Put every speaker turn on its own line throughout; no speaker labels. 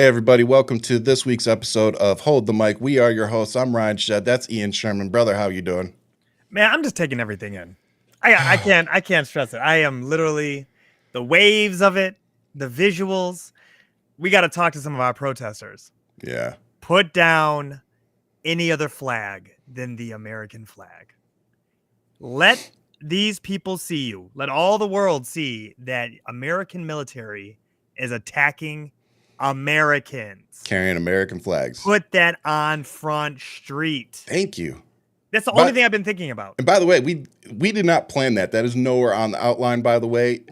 Hey everybody, welcome to this week's episode of Hold the Mic. We are your hosts. I'm Ryan Shead. That's Ian Sherman. Brother, how you doing?
Man, I'm just taking everything in. I can't stress it. I am literally the waves of it, the visuals. We got to talk to some of our protesters.
Yeah.
Put down any other flag than the American flag. Let these people see you. Let all the world see that American military is attacking Americans.
Carrying American flags.
Put that on Front Street.
Thank you.
That's the only thing I've been thinking about.
And by the way, we did not plan that. That is nowhere on the outline, by the way.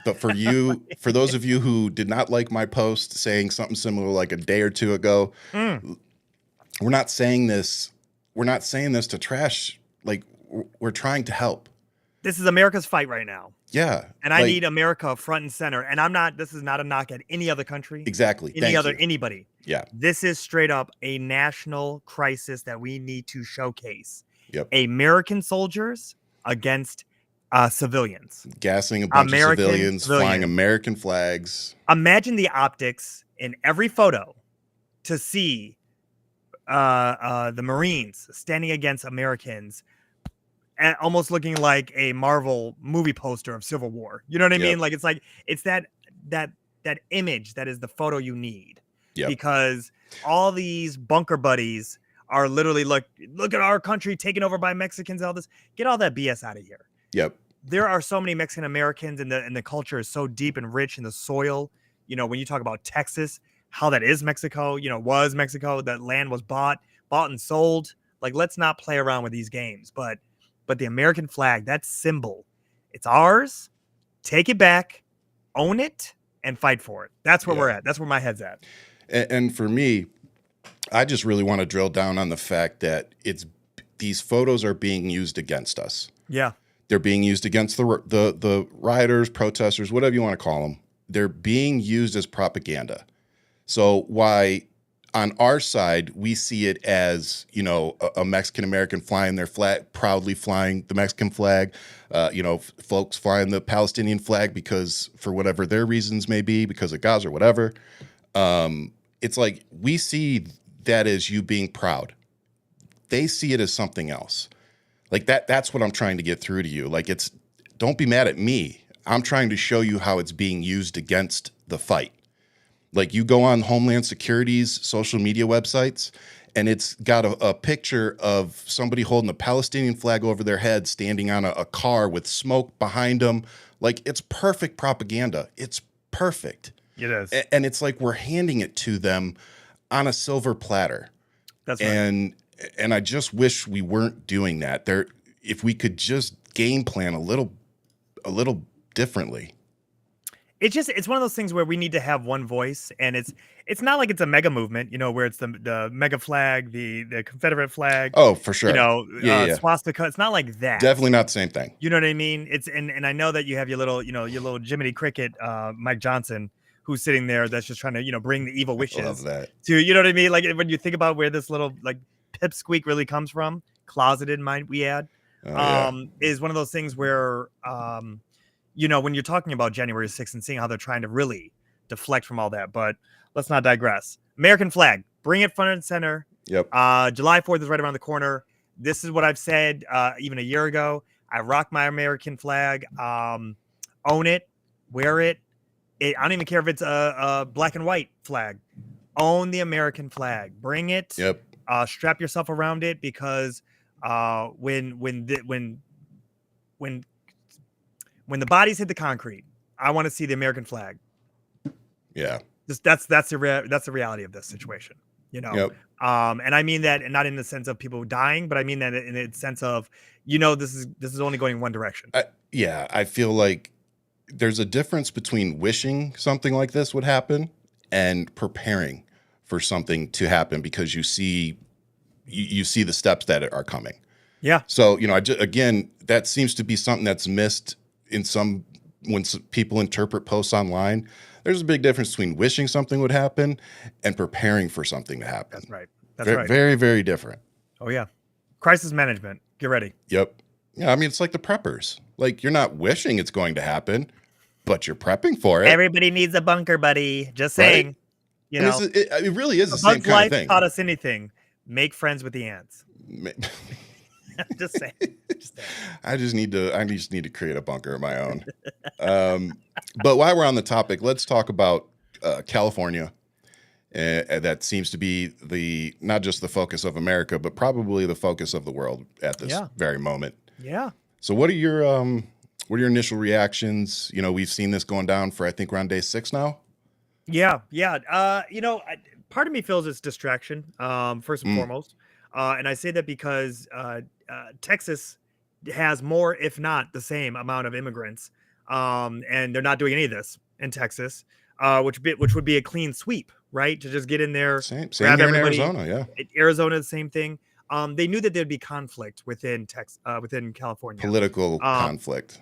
But for you, for those of you who did not like my post saying something similar like a day or two ago, we're not saying this. We're not saying this to trash. Like, we're trying to help.
This is America's fight right now.
Yeah.
And I need America front and center. And this is not a knock at any other country.
Exactly.
Anybody.
Yeah.
This is straight up a national crisis that we need to showcase.
Yep.
American soldiers against civilians.
Gassing a bunch of civilians, flying American flags.
Imagine the optics in every photo to see the Marines standing against Americans, almost looking like a Marvel movie poster of Civil War. You know what I mean? Like it's that image that is the photo you need.
Yep.
Because all these bunker buddies are literally look at our country taken over by Mexicans. All this, get all that BS out of here.
Yep.
There are so many Mexican Americans, and the culture is so deep and rich in the soil. You know, when you talk about Texas, how that is Mexico. You know, was Mexico. That land was bought and sold. Like, let's not play around with these games. But the American flag, that symbol, it's ours. Take it back, own it, and fight for it. That's where we're at. That's where my head's at.
And for me, I just really want to drill down on the fact that these photos are being used against us.
Yeah.
They're being used against the rioters, protesters, whatever you want to call them. They're being used as propaganda. So why on our side, we see it as, you know, a Mexican-American flying their flag, proudly flying the Mexican flag, folks flying the Palestinian flag because for whatever their reasons may be, because of Gaza or whatever. It's like we see that as you being proud. They see it as something else. Like that's what I'm trying to get through to you. Like, don't be mad at me. I'm trying to show you how it's being used against the fight. Like, you go on Homeland Security's social media websites, and it's got a picture of somebody holding a Palestinian flag over their head, standing on a car with smoke behind them. Like, it's perfect propaganda. It's perfect.
It is.
And it's like we're handing it to them on a silver platter.
That's right.
And I just wish we weren't doing that. If we could just game plan a little differently.
It's one of those things where we need to have one voice, and it's not like it's a mega movement, you know, where it's the mega flag, the Confederate flag.
Oh, for sure.
You know, swastika. It's not like that.
Definitely not the same thing.
You know what I mean? It's and I know that you have your little Jiminy Cricket, Mike Johnson, who's sitting there that's just trying to, bring the evil wishes.
I love that.
To, you know what I mean? Like, when you think about where this little like pipsqueak really comes from, closeted, might we add, is one of those things where when you're talking about January 6th and seeing how they're trying to really deflect from all that. But let's not digress. American flag, bring it front and center.
Yep.
July 4th is right around the corner. This is what I've said even a year ago. I rock my American flag. Own it, wear it. I don't even care if it's a black and white flag. Own the American flag. Bring it.
Yep.
Strap yourself around it, because when the bodies hit the concrete, I want to see the American flag.
Yeah.
That's the reality of this situation,
Yep.
And I mean that, and not in the sense of people dying, but I mean that in the sense of, this is only going in one direction.
I feel like there's a difference between wishing something like this would happen and preparing for something to happen, because you see the steps that are coming.
Yeah.
So, again, that seems to be something that's missed when people interpret posts online. There's a big difference between wishing something would happen and preparing for something to happen.
That's right. That's right.
Very, very different.
Oh yeah. Crisis management. Get ready.
Yep. Yeah. I mean, it's like the preppers. Like, you're not wishing it's going to happen, but you're prepping for it.
Everybody needs a bunker buddy. Just saying. You
And
know,
it really is the
a
same
bug's
kind of
life
thing.
taught us anything: make friends with the ants. Just saying. Just saying.
I just need to create a bunker of my own. But while we're on the topic, let's talk about California. That seems to be not just the focus of America, but probably the focus of the world at this
Yeah.
very moment.
Yeah.
So what are your initial reactions? You know, we've seen this going down for, I think we're on day 6 now.
Yeah. Yeah. Part of me feels it's distraction, first and
Mm.
foremost. And I say that because Texas has more, if not the same amount of immigrants. And they're not doing any of this in Texas, which would be a clean sweep, right? To just get in there,
Same
grab
here in
everybody.
Arizona, yeah.
Arizona, the same thing. They knew that there'd be conflict within within California.
Political conflict.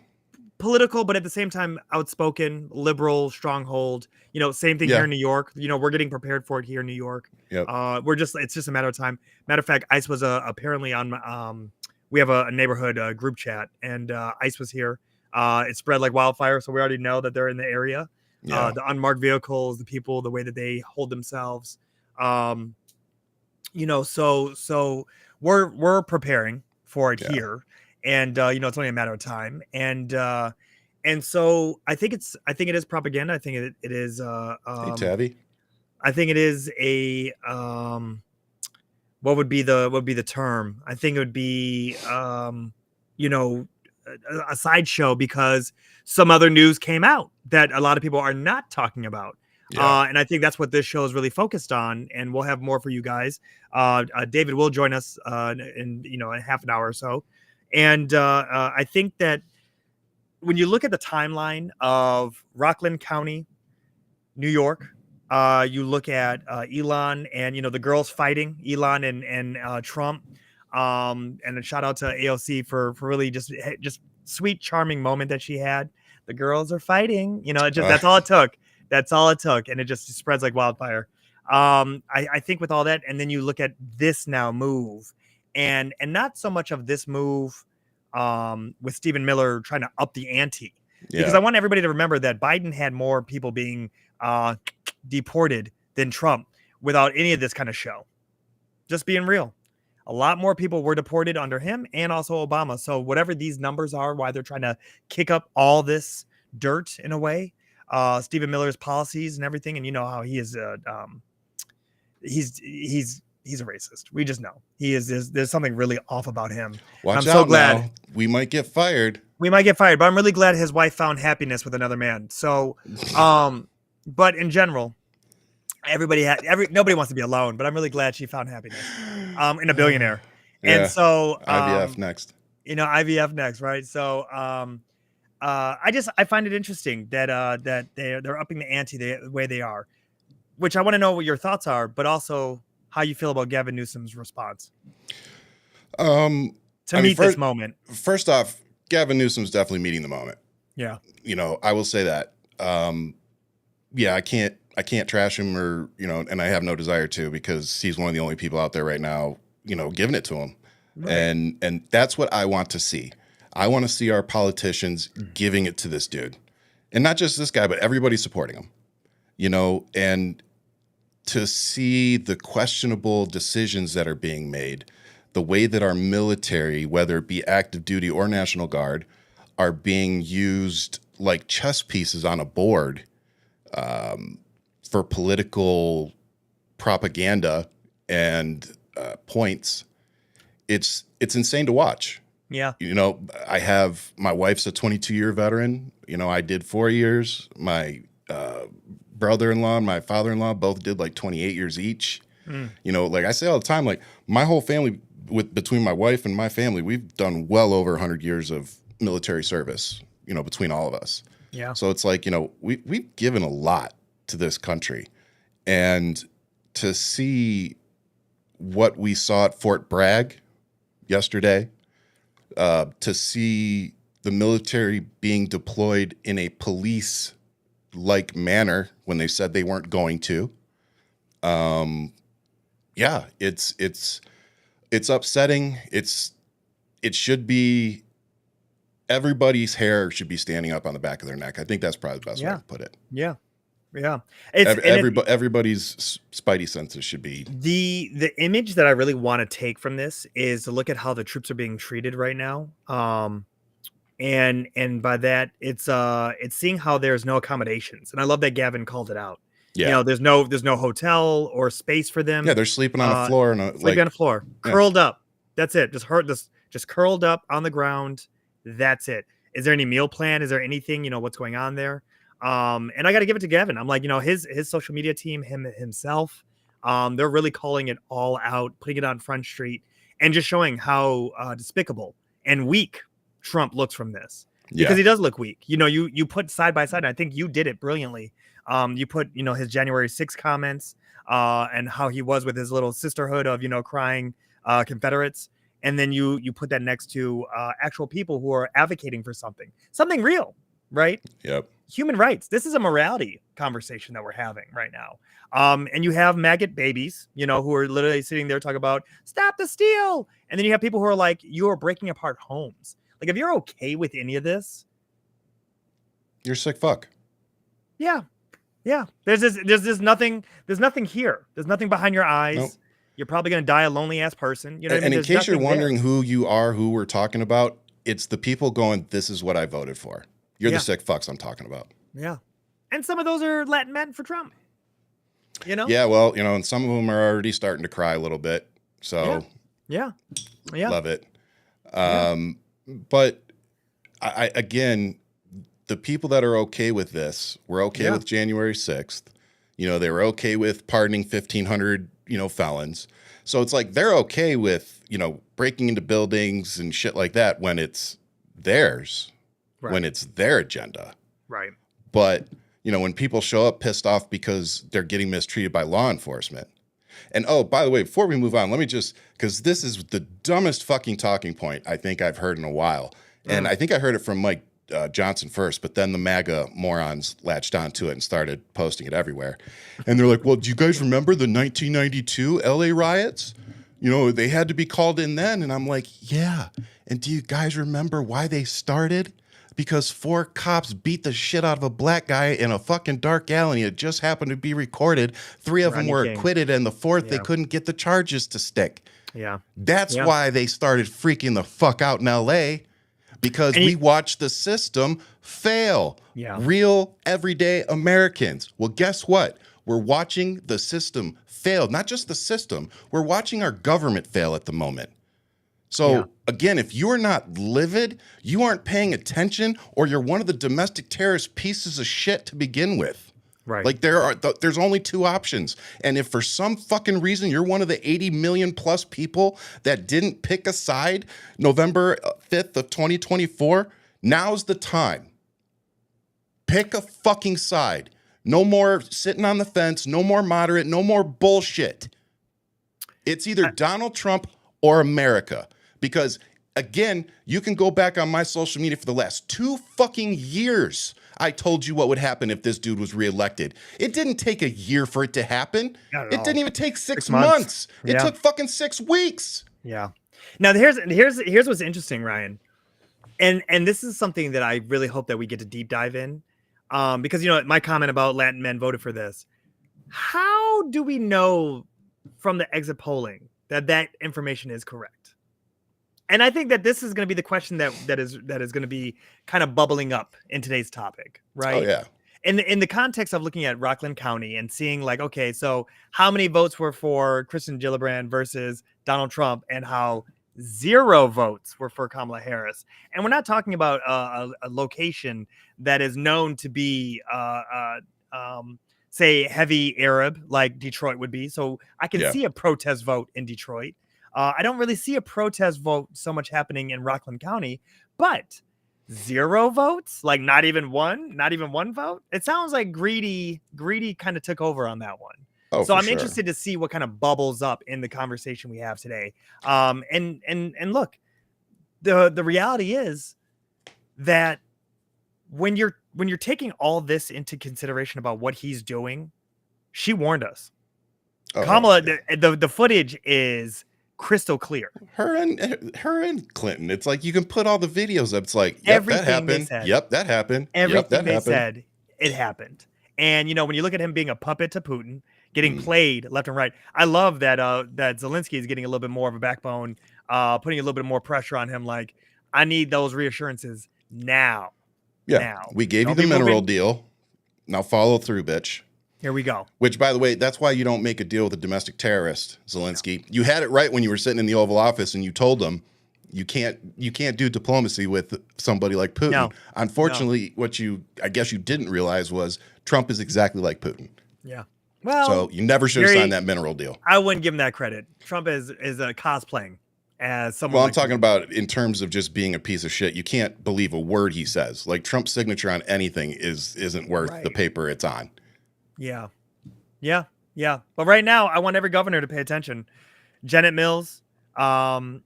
Political, but at the same time, outspoken, liberal, stronghold. Same thing here in New York. We're getting prepared for it here in New York.
Yep.
It's just a matter of time. Matter of fact, ICE was apparently on, we have a neighborhood group chat, and ICE was here. It spread like wildfire, so we already know that they're in the area.
Yeah.
The unmarked vehicles, the people, the way that they hold themselves. So we're preparing for it here. And it's only a matter of time. And so I think it is propaganda. I think it is
Hey, Tabby.
I think it is a what would be the term? I think it would be a sideshow, because some other news came out that a lot of people are not talking about. And I think that's what this show is really focused on, and we'll have more for you guys. David will join us in a half an hour or so. And I think that when you look at the timeline of Rockland County, New York, you look at Elon and the girls fighting, Elon and Trump, and a shout out to AOC for really just sweet, charming moment that she had. The girls are fighting, that's all it took. That's all it took, and it just spreads like wildfire. I think with all that, and then you look at this now move. And not so much of this move with Stephen Miller trying to up the ante, because I want everybody to remember that Biden had more people being deported than Trump without any of this kind of show. Just being real. A lot more people were deported under him and also Obama. So whatever these numbers are, why they're trying to kick up all this dirt in a way, Stephen Miller's policies and everything, and you know how he is he's a racist. We just know he is. There's something really off about him.
Watch
I'm
out
so glad.
now. We might get fired.
We might get fired, but I'm really glad his wife found happiness with another man. So, but in general, nobody wants to be alone, but I'm really glad she found happiness in a billionaire. And so
IVF next.
IVF next, right? So I find it interesting that they're upping the ante the way they are, which I want to know what your thoughts are, but also how you feel about Gavin Newsom's response to meet this moment.
First off, Gavin Newsom's definitely meeting the moment.
Yeah.
I will say that. I can't trash him, or, and I have no desire to, because he's one of the only people out there right now, giving it to him. Right. And that's what I want to see. I want to see our politicians giving it to this dude, and not just this guy, but everybody supporting him, and to see the questionable decisions that are being made, the way that our military, whether it be active duty or National Guard, are being used like chess pieces on a board for political propaganda and points. It's insane to watch.
Yeah.
I have, my wife's a 22-year veteran. I did 4 years. My brother-in-law and my father-in-law both did like 28 years each. Like I say all the time, like my whole family, between my wife and my family, we've done well over 100 years of military service, between all of us.
Yeah.
So it's like, we've given a lot to this country, and to see what we saw at Fort Bragg yesterday, to see the military being deployed in a police-like manner when they said they weren't going to. It's upsetting. It should be, everybody's hair should be standing up on the back of their neck. I think that's probably the best way to put it.
Yeah. Yeah. It's
Everybody's spidey senses should be.
The image that I really want to take from this is to look at how the troops are being treated right now. And by that it's seeing how there's no accommodations. And I love that Gavin called it out.
Yeah.
You know, there's no hotel or space for them.
Yeah, they're sleeping on a floor and
sleeping on the floor, curled up. That's it. Just curled up on the ground. That's it. Is there any meal plan? Is there anything, what's going on there? And I got to give it to Gavin. I'm like, his social media team, himself, they're really calling it all out, putting it on Front Street, and just showing how despicable and weak Trump looks from this. Because he does look weak. You put side by side, and I think you did it brilliantly. You put, his January 6th comments and how he was with his little sisterhood of, crying Confederates. And then you put that next to actual people who are advocating for something real, right?
Yep.
Human rights. This is a morality conversation that we're having right now. And you have maggot babies, who are literally sitting there talking about stop the steal. And then you have people who are like, you are breaking apart homes. Like, if you're okay with any of this,
you're a sick fuck.
Yeah. Yeah. There's nothing here. There's nothing behind your eyes. Nope. You're probably going to die a lonely ass person.
And in case you're wondering who you are, who we're talking about, it's the people going, this is what I voted for. You're the sick fucks I'm talking about. Yeah.
And some of those are Latin men for Trump.
Yeah, well, and some of them are already starting to cry a little bit. So
yeah.
Love it. But I again, the people that are okay with this were okay with January 6th. They were okay with pardoning 1,500, felons. So it's like they're okay with, breaking into buildings and shit like that when it's theirs, when it's their agenda.
Right.
But, when people show up pissed off because they're getting mistreated by law enforcement. And, oh, by the way, before we move on, let me just, because this is the dumbest fucking talking point I think I've heard in a while. And I think I heard it from Mike Johnson first, but then the MAGA morons latched onto it and started posting it everywhere. And they're like, well, do you guys remember the 1992 LA riots? They had to be called in then. And I'm like, yeah. And do you guys remember why they started? Because 4 cops beat the shit out of a black guy in a fucking dark alley. It just happened to be recorded. 3 of them were acquitted, and the 4th, they couldn't get the charges to stick.
Yeah.
That's why they started freaking the fuck out in LA. Because we watched the system fail. Yeah. Real, everyday Americans. Well, guess what? We're watching the system fail. Not just the system. We're watching our government fail at the moment. So, again, if you're not livid, you aren't paying attention, or you're one of the domestic terrorist pieces of shit to begin with.
Right.
Like, there's only 2 options. And if for some fucking reason you're one of the 80 million plus people that didn't pick a side November 5th of 2024, now's the time. Pick a fucking side. No more sitting on the fence, no more moderate, no more bullshit. It's either Donald Trump or America. Because, again, you can go back on my social media for the last 2 fucking years. I told you what would happen if this dude was reelected. It didn't take a year for it to happen. It didn't even take 6 months. It took fucking 6 weeks.
Yeah. Now, here's what's interesting, Ryan. And this is something that I really hope that we get to deep dive in. Because, my comment about Latin men voted for this. How do we know from the exit polling that information is correct? And I think that this is going to be the question that is going to be kind of bubbling up in today's topic, right?
Oh, yeah.
In the context of looking at Rockland County and seeing like, okay, so how many votes were for Kristen Gillibrand versus Donald Trump, and how 0 votes were for Kamala Harris. And we're not talking about a location that is known to be, say, heavy Arab like Detroit would be. So I can see a protest vote in Detroit. I don't really see a protest vote so much happening in Rockland County, but 0 votes, like not even one vote. It sounds like greedy kind of took over on that one. Oh, so I'm interested to see what kind of bubbles up in the conversation we have today. And look, the reality is that when you're taking all this into consideration about what he's doing, she warned us. Kamala, the footage is crystal clear.
Her and Clinton. It's like you can put all the videos up. It's like, yep, that happened. Yep, that happened.
Everything they said, it happened. And when you look at him being a puppet to Putin, getting
Mm.
played left and right, I love that that Zelensky is getting a little bit more of a backbone, putting a little bit more pressure on him. Like, I need those reassurances now.
Yeah.
Now.
We gave
Don't
you the
be
mineral
moving.
deal. Now follow through, bitch.
Here we go.
Which, by the way, that's why you don't make a deal with a domestic terrorist, Zelensky. You had it right when you were sitting in the Oval Office and you told them you can't do diplomacy with somebody like Putin.
No.
Unfortunately, what I guess you didn't realize was Trump is exactly like Putin.
Yeah. Well,
So you never should have signed that mineral deal.
I wouldn't give him that credit. Trump is a cosplaying as someone.
Well, I'm
like
talking
Putin.
about in terms of just being a piece of shit. You can't believe a word he says. Like, Trump's signature on anything isn't worth the paper it's on.
Yeah. Yeah. Yeah. But right now, I want every governor to pay attention. Janet Mills, the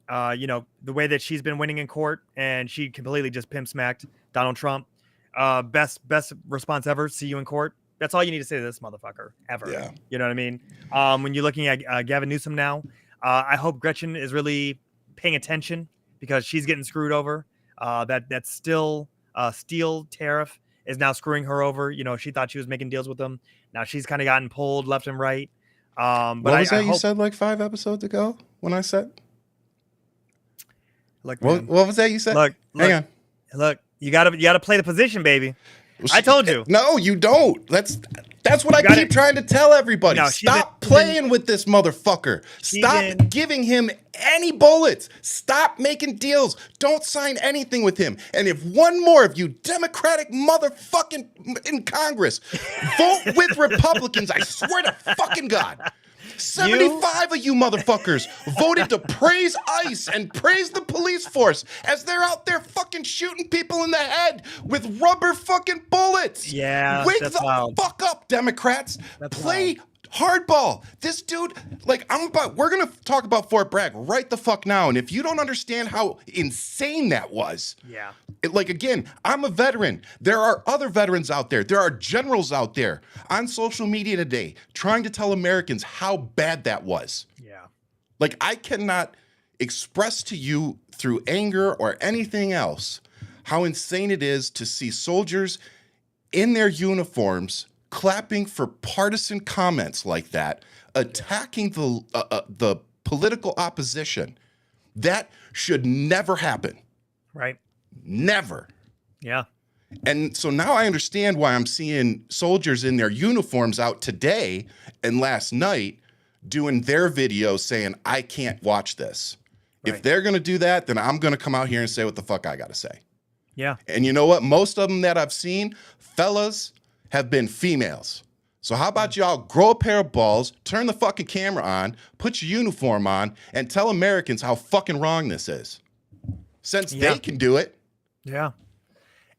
way that she's been winning in court, and she completely just pimp smacked Donald Trump. Best response ever. See you in court. That's all you need to say to this motherfucker ever.
Yeah.
You know what I mean? When you're looking at Gavin Newsom now, I hope Gretchen is really paying attention because she's getting screwed over. That steel tariff is now screwing her over. She thought she was making deals with them. Now she's kind of gotten pulled left and right. But
what was that you said like 5 episodes ago when I said?
Look,
what was that you said? Hang on.
Look, you gotta play the position, baby. I told you.
No, you don't. That's what I keep trying to tell everybody. No, stop playing with this motherfucker. Stop giving him any bullets. Stop making deals. Don't sign anything with him. And if one more of you Democratic motherfucking in Congress vote with Republicans, I swear to fucking God, 75 of you motherfuckers voted to praise ICE and praise the police force as they're out there fucking shooting people in the head with rubber fucking bullets.
Yeah,
Wake the fuck up, Democrats. Play hardball. This dude, we're gonna talk about Fort Bragg right the fuck now. And if you don't understand how insane that was,
yeah.
Again, I'm a veteran. There are other veterans out there. There are generals out there on social media today trying to tell Americans how bad that was.
Yeah.
I cannot express to you through anger or anything else how insane it is to see soldiers in their uniforms clapping for partisan comments like that, attacking the political opposition. That should never happen.
Right.
Never.
Yeah.
And so now I understand why I'm seeing soldiers in their uniforms out today and last night doing their videos saying, I can't watch this. Right. If they're going to do that, then I'm going to come out here and say what the fuck I got to say.
Yeah.
And you know what? Most of them that I've seen, fellas, have been females. So how about y'all grow a pair of balls, turn the fucking camera on, put your uniform on, and tell Americans how fucking wrong this is. Since they can do it.
Yeah.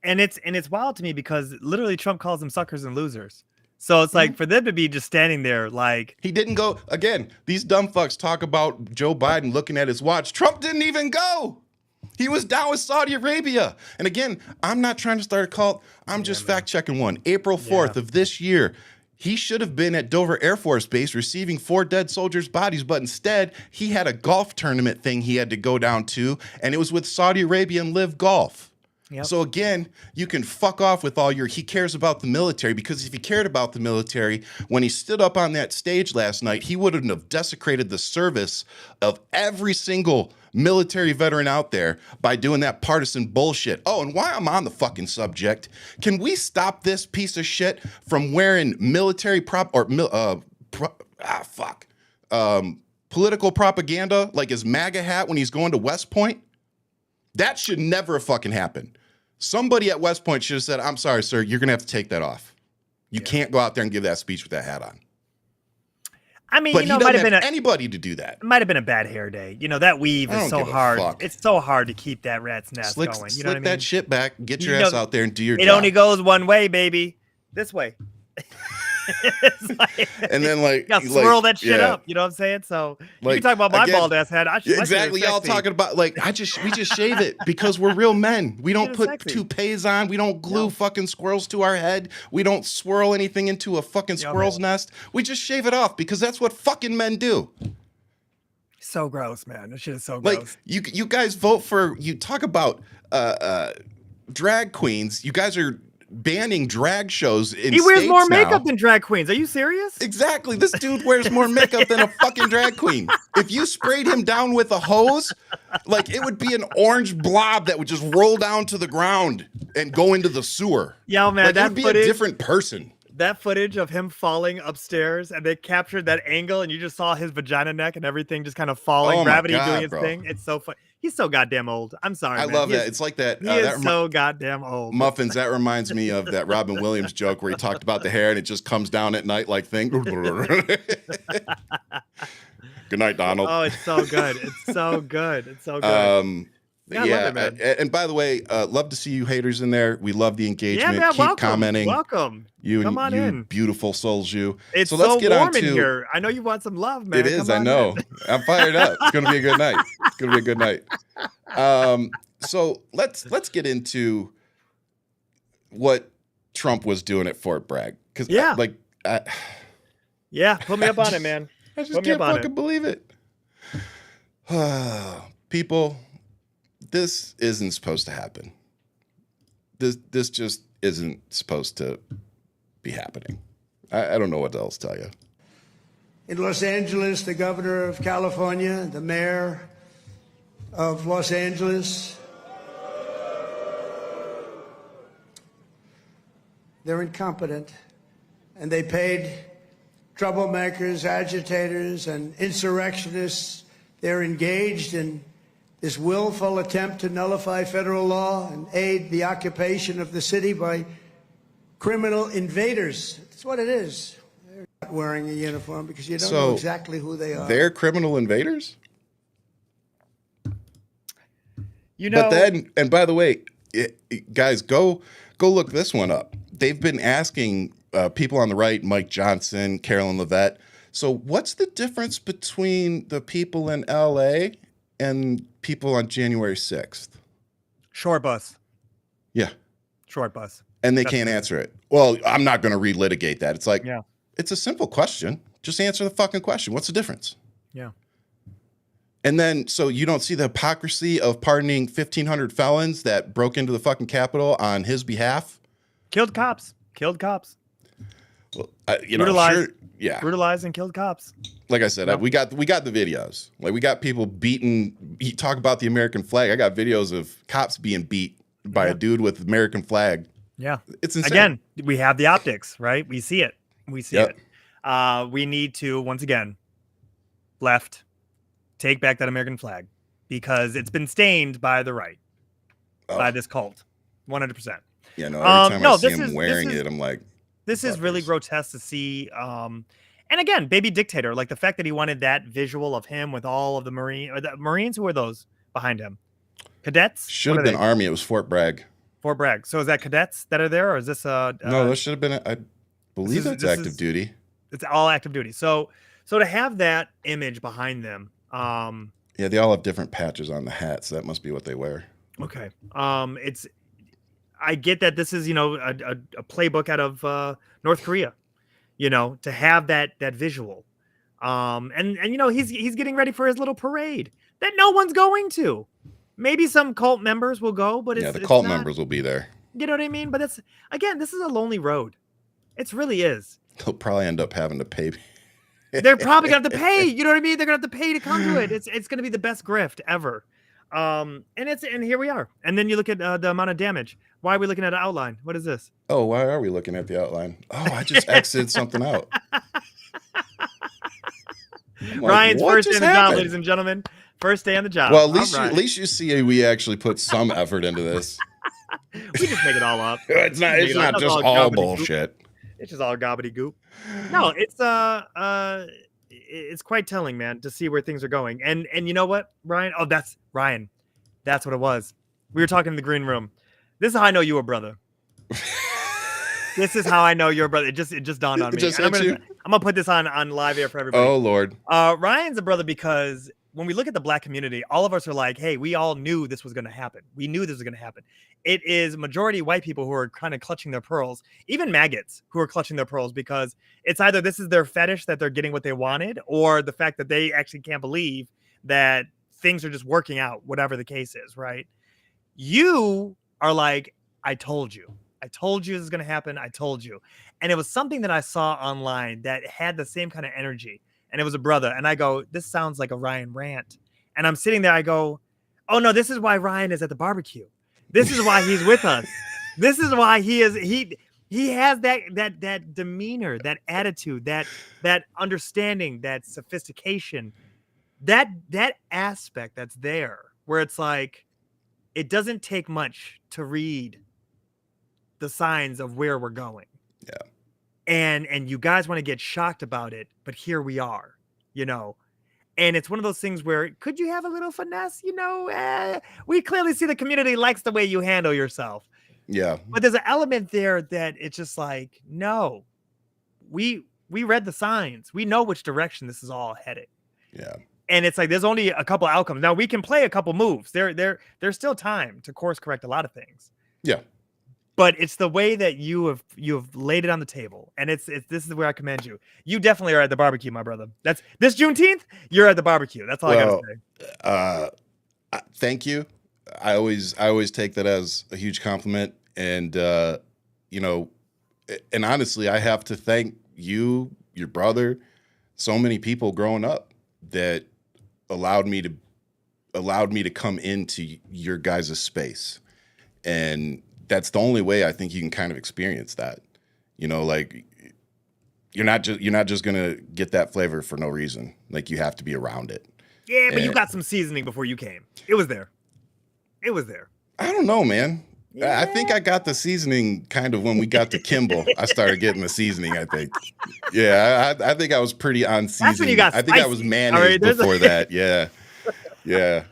And it's wild to me because literally Trump calls them suckers and losers. So it's like for them to be just standing there like
he didn't go again. These dumb fucks talk about Joe Biden looking at his watch. Trump didn't even go. He was down with Saudi Arabia. And again, I'm not trying to start a cult. I'm just fact checking one. April 4th of this year, he should have been at Dover Air Force Base receiving 4 dead soldiers' bodies, but instead he had a golf tournament thing he had to go down to, and it was with Saudi Arabia and Live Golf. Yep. So again, you can fuck off with all your he cares about the military, because if he cared about the military, when he stood up on that stage last night, he wouldn't have desecrated the service of every single military veteran out there by doing that partisan bullshit. Oh, and while I'm on the fucking subject, can we stop this piece of shit from wearing military political propaganda like his MAGA hat when he's going to West Point? That should never have fucking happened. Somebody at West Point should have said, I'm sorry, sir, you're going to have to take that off. You can't go out there and give that speech with that hat on.
I mean,
but
it might have been
anybody to do that.
It might have been a bad hair day. That weave is so hard. It's so hard to keep that rat's nest going. You know what I mean?
That shit back, get your ass out there and do your job.
It only goes one way, baby. This way.
And then you
gotta swirl that shit up. You know what I'm saying? So you can talk about my bald ass head.
Exactly. Y'all talking about we just shave it because we're real men. We don't put toupees on. We don't glue fucking squirrels to our head. We don't swirl anything into a fucking squirrel's nest. We just shave it off because that's what fucking men do.
So gross, man. This shit is so gross.
You guys vote for, you talk about drag queens. You guys are banning drag shows in
He wears
states
more makeup
now.
than drag queens. Are you serious?
Exactly. This dude wears more makeup than a fucking drag queen. If you sprayed him down with a hose, like it would be an orange blob that would just roll down to the ground and go into the sewer.
Yo, man,
Like it
that
would be
footage,
a different person.
that footage of him falling upstairs, and they captured that angle, and you just saw his vagina neck and everything just kind of falling,
Oh my
gravity
God,
doing its
bro.
thing. It's so fun. He's so goddamn old. I'm sorry,
I
man.
love
He
that.
is-
It's like that.
He is so goddamn old.
Muffins, that reminds me of that Robin Williams joke where he talked about the hair and it just comes down at night like thing. Good night, Donald.
Oh, it's so good. It's so good. It's so good. Yeah, I love it, man.
And by the way, love to see you haters in there. We love the engagement.
Yeah, man,
Keep
welcome.
commenting.
Welcome.
You
Come on
you
in.
beautiful souls, you.
It's
so let's
so
get
warm
on
in
to
here. I know you want some love, man.
it is.
Come
I
on
know.
in.
I'm fired up. It's gonna be a good night. It's gonna be a good night. So let's get into what Trump was doing at Fort Bragg. Because
Yeah.
I
Yeah, put me up on it, man.
just
Put me
can't
up on
fucking
it.
believe it. People, this isn't supposed to happen. This just isn't supposed to be happening. I don't know what else to tell you.
In Los Angeles, the governor of California, the mayor of Los Angeles, they're incompetent, and they paid troublemakers, agitators, and insurrectionists. They're engaged in this willful attempt to nullify federal law and aid the occupation of the city by criminal invaders. That's what it is. They're not wearing a uniform because you don't know exactly who they are.
They're criminal invaders?
You know,
But then, and by the way, guys, go look this one up. They've been asking people on the right, Mike Johnson, Carolyn Levette. So what's the difference between the people in LA and people on January 6th?
short bus.
Yeah.
Short bus.
And they can't answer it. Well, I'm not going to relitigate that. It's like,
Yeah.
it's a simple question. Just answer the fucking question. What's the difference?
Yeah.
And then, so you don't see the hypocrisy of pardoning 1,500 felons that broke into the fucking Capitol on his behalf?
Killed cops. Killed cops.
Well,
Brutalized.
sure, yeah.
Brutalized and killed cops.
Like I said,
No.
we got the videos. Like we got people beaten. You talk about the American flag. I got videos of cops being beat by a dude with American flag.
Yeah.
It's insane.
Again, we have the optics, right? We see it. We see
Yep.
it. We need to, once again, left, take back that American flag because it's been stained by the right, by this cult. 100%.
Yeah, no. Every time
no,
I see
this
him
is-
wearing
this is-
it, I'm like,
This is really
fuckers.
grotesque to see. And again, baby dictator, like the fact that he wanted that visual of him with all of the Marines. Who are those behind him? Cadets?
Should
What
have
are
been
they?
Army. It was Fort Bragg.
Fort Bragg. So is that cadets that are there, or is this
No, this should have been. I believe it's
this
active
is-
duty.
it's all active duty. So to have that image behind them,
Yeah, they all have different patches on the hat, so that must be what they wear.
okay. I get that this is, a playbook out of North Korea, to have that visual. And he's getting ready for his little parade that no one's going to. Maybe some cult members will go, but
Yeah, the
it's
cult
not-
members will be there.
You know what I mean? But this is a lonely road. It really is.
They'll probably end up having to pay.
They're probably gonna have to pay. You know what I mean? They're gonna have to pay to come to it. It's gonna be the best grift ever. And here we are. And then you look at the amount of damage. Why are we looking at an outline? What is this?
Oh, why are we looking at the outline? Oh, I just exited something out. I'm like,
Ryan's
what
first day
just
on the job,
happened?
ladies and gentlemen. First day on the job.
Well,
All right.
at least you see we actually put some effort into this.
We just make it all up.
It's not
It's
just all
gobbledygook.
bullshit.
It's just all gobbledygook. No, it's quite telling, man, to see where things are going. And you know what, Ryan? Oh, that's Ryan. That's what it was. We were talking in the green room. This is how I know you were brother. This is how I know you're a brother. It just dawned on
It
me.
just
And
hit you?
I'm gonna put this on live air for everybody.
Oh Lord.
Ryan's a brother because when we look at the black community, all of us are like, hey, we all knew this was going to happen. We knew this was going to happen. It is majority white people who are kind of clutching their pearls, even maggots who are clutching their pearls because it's either this is their fetish that they're getting what they wanted or the fact that they actually can't believe that things are just working out, whatever the case is, right? You are like, I told you. I told you this is going to happen. I told you. And it was something that I saw online that had the same kind of energy. And it was a brother. And I go, this sounds like a Ryan rant. And I'm sitting there. I go, oh, no, this is why Ryan is at the barbecue. This is why he's with us. This is why he has that demeanor, that attitude, that understanding, that sophistication, that aspect that's there where it's like, it doesn't take much to read the signs of where we're going.
Yeah.
And you guys want to get shocked about it, but here we are, you know. And it's one of those things where could you have a little finesse? You know, we clearly see the community likes the way you handle yourself.
Yeah.
But there's an element there that it's just like, no, we read the signs. We know which direction this is all headed.
Yeah.
And it's like there's only a couple outcomes. Now we can play a couple moves. There's still time to course correct a lot of things.
Yeah.
But it's the way that you have laid it on the table, and it's this is where I commend you. You definitely are at the barbecue, my brother. That's this Juneteenth. You're at the barbecue. That's all I gotta say.
Thank you. I always take that as a huge compliment, and you know, and honestly, I have to thank you, your brother, so many people growing up that allowed me to come into your guys' space, and that's the only way I think you can kind of experience that. You know, like you're not just gonna get that flavor for no reason. Like you have to be around it.
Yeah, but you got some seasoning before you came. It was there. It was there.
I don't know, man.
Yeah.
I think I got the seasoning kind of when we got to Kimball. I started getting the seasoning, I think. Yeah, I think I was pretty on seasoning.
That's when you got
I think I was mayonnaise
right,
before that. Yeah. Yeah.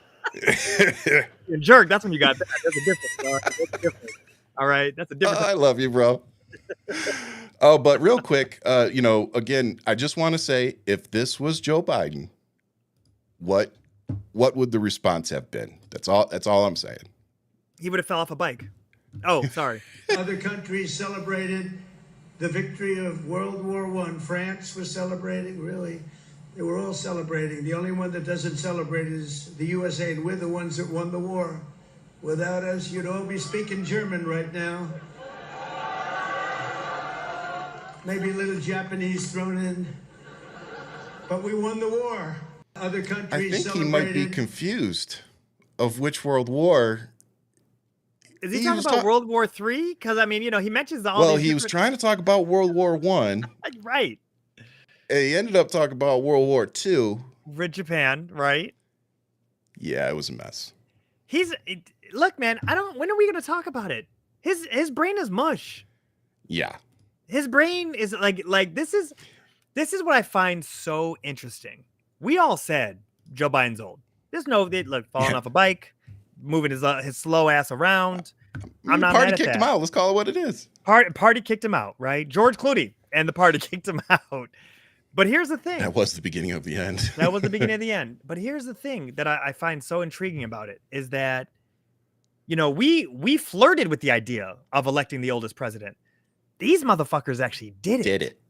You're jerk. That's when you got that. That's a difference. All right. That's a difference. All right. That's a difference.
I love you, bro. Oh, but real quick, you know, again, I just want to say, if this was Joe Biden, what would the response have been? That's all I'm saying.
He would have fell off a bike. Oh, sorry.
Other countries celebrated the victory of World War I. France was celebrating, really. They were all celebrating. The only one that doesn't celebrate is the USA, and we're the ones that won the war. Without us, you'd all be speaking German right now. Maybe a little Japanese thrown in. But we won the war. Other countries
I think he might be confused of which World War.
Is he talking about World War III? Because, I mean, you know, he mentions all
Well,
these
he was trying to talk about World War I.
Right.
And he ended up talking about World War II.
With Japan, right?
Yeah, it was a mess.
Look, man, when are we going to talk about it? His brain is mush.
Yeah.
His brain is like this is what I find so interesting. We all said Joe Biden's old. There's falling off a bike, moving his slow ass around. I'm not
party
mad at
kicked
that.
him out. Let's call it what it is.
Party kicked him out, right? George Clooney and the party kicked him out. But here's the thing.
That was the beginning of the end.
That was the beginning of the end. But here's the thing that I find so intriguing about it is that, you know, we flirted with the idea of electing the oldest president. These motherfuckers actually did it.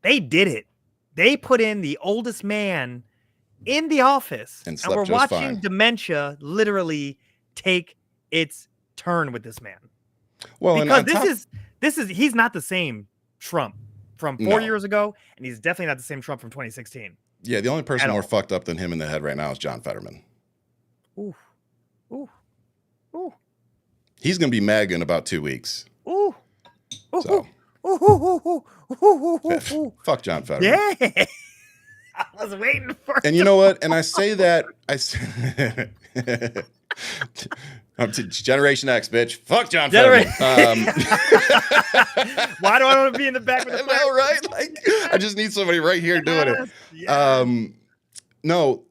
They did it. They put in the oldest man in the office, and we're watching dementia literally take its turn with this man.
Well,
because he's not the same Trump from 4 years ago, and he's definitely not the same Trump from 2016.
Yeah, the only person more fucked up than him in the head right now is John Fetterman.
Ooh.
He's gonna be MAGA in about 2 weeks.
Ooh.
So. Fuck John Fetterman.
Yeah. I was waiting for
And you know what? And I say that I'm to Generation X, bitch. Fuck John Fetterman.
Why do I want to be in the back with the
I know, right? Like, I just need somebody right here doing it. Yes. No,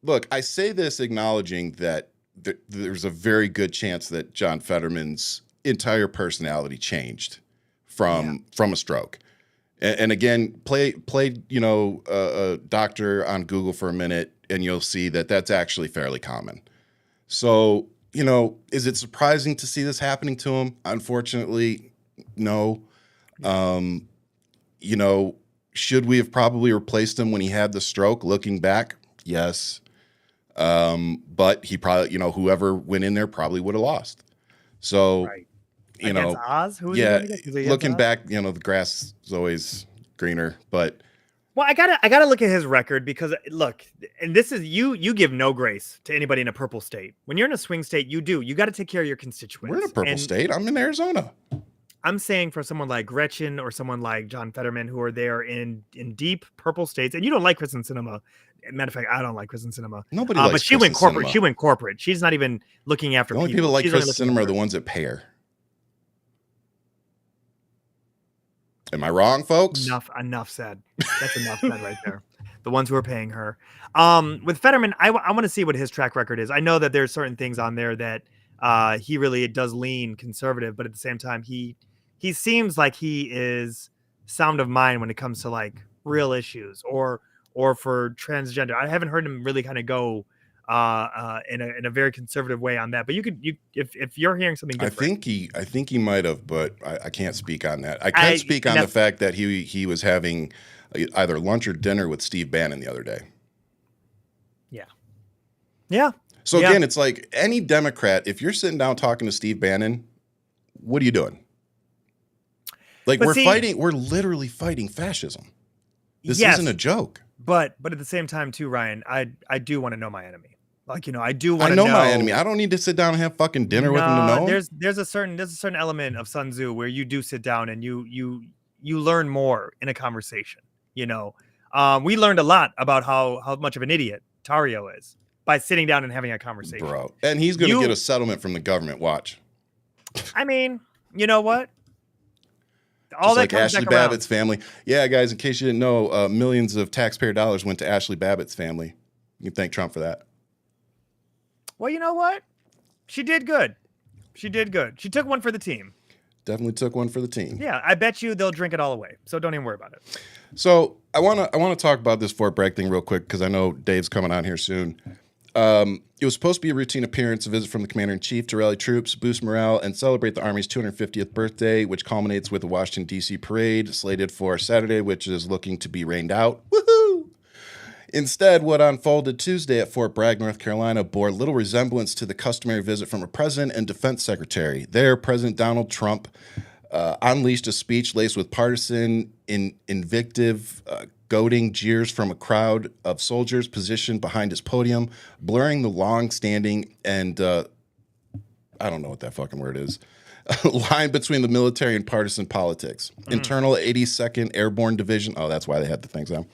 look, I say this acknowledging that there's a very good chance that John Fetterman's entire personality changed from a stroke. And again, play a doctor on Google for a minute, and you'll see that that's actually fairly common. So, you know, is it surprising to see this happening to him? Unfortunately, no. You know, should we have probably replaced him when he had the stroke? Looking back, yes. But he probably, whoever went in there probably would have lost. So, you
Against
know,
Oz? Who was he
yeah,
going against? Was he against
looking
Oz?
back, you know, the grass is always greener, but
Well, I gotta look at his record because look, and this is you give no grace to anybody in a purple state. When you're in a swing state, you got to take care of your constituents.
we're in a purple
And
state. I'm in Arizona.
I'm saying for someone like Gretchen or someone like John Fetterman who are there in deep purple states, and you don't like Kristen Sinema. Matter of fact, I don't like Kristen Sinema.
Nobody likes
but she went
Kristen
corporate.
Sinema.
She went corporate. She's not even looking after
The only people that like
She's only
Kristen
looking
Sinema are
after-
the ones that pay her. Am I wrong, folks?
Enough said. That's enough said right there. The ones who are paying her. With Fetterman, I want to see what his track record is. I know that there's certain things on there that he really does lean conservative, but at the same time, he seems like he is sound of mind when it comes to like real issues or for transgender. I haven't heard him really kind of go in a very conservative way on that. But if you're hearing something different,
I think he might have, but I can't speak on that. I can speak on the fact that he was having either lunch or dinner with Steve Bannon the other day.
Yeah.
So again, it's like any Democrat, if you're sitting down talking to Steve Bannon, what are you doing? Like we're literally fighting fascism. This isn't a joke.
But at the same time too, Ryan, I do want to know my enemy. Like, you know, I do want to know
my enemy. I don't need to sit down and have fucking dinner with him to know.
There's a certain element of Sun Tzu where you do sit down and you learn more in a conversation. You know, we learned a lot about how much of an idiot Tario is by sitting down and having a conversation.
Bro. And he's going to get a settlement from the government. Watch.
I mean, you know what?
All just that like Ashley Babbitt's family. Yeah, guys, in case you didn't know, millions of taxpayer dollars went to Ashley Babbitt's family. You can thank Trump for that.
Well, you know what? She did good. She took one for the team.
Definitely took one for the team.
Yeah, I bet you they'll drink it all away. So don't even worry about it.
So I want to talk about this Fort Bragg thing real quick because I know Dave's coming on here soon. It was supposed to be a routine appearance, a visit from the commander-in-chief to rally troops, boost morale, and celebrate the Army's 250th birthday, which culminates with a Washington, D.C. parade slated for Saturday, which is looking to be rained out. Woohoo! Instead, what unfolded Tuesday at Fort Bragg, North Carolina, bore little resemblance to the customary visit from a president and defense secretary. There, President Donald Trump unleashed a speech laced with partisan invective, goading jeers from a crowd of soldiers positioned behind his podium, blurring the long-standing and I don't know what that fucking word is, line between the military and partisan politics. Internal 82nd Airborne Division, oh, that's why they had the things on.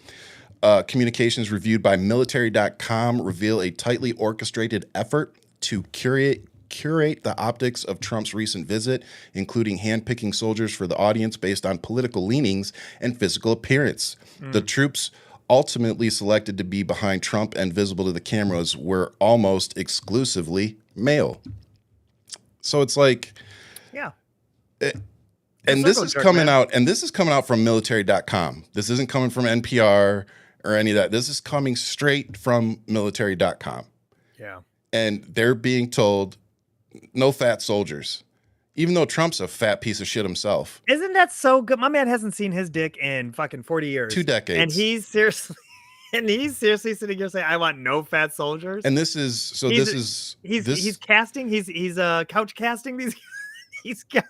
Communications reviewed by military.com reveal a tightly orchestrated effort to curate the optics of Trump's recent visit, including handpicking soldiers for the audience based on political leanings and physical appearance. The troops ultimately selected to be behind Trump and visible to the cameras were almost exclusively male. So it's like,
yeah.
And this is coming out, from military.com. This isn't coming from NPR or any of that. This is coming straight from military.com.
Yeah.
And they're being told no fat soldiers, even though Trump's a fat piece of shit himself.
Isn't that so good? My man hasn't seen his dick in fucking 40 years.
2 decades.
And he's seriously sitting here saying, I want no fat soldiers.
And he's
casting, he's couch casting these guys.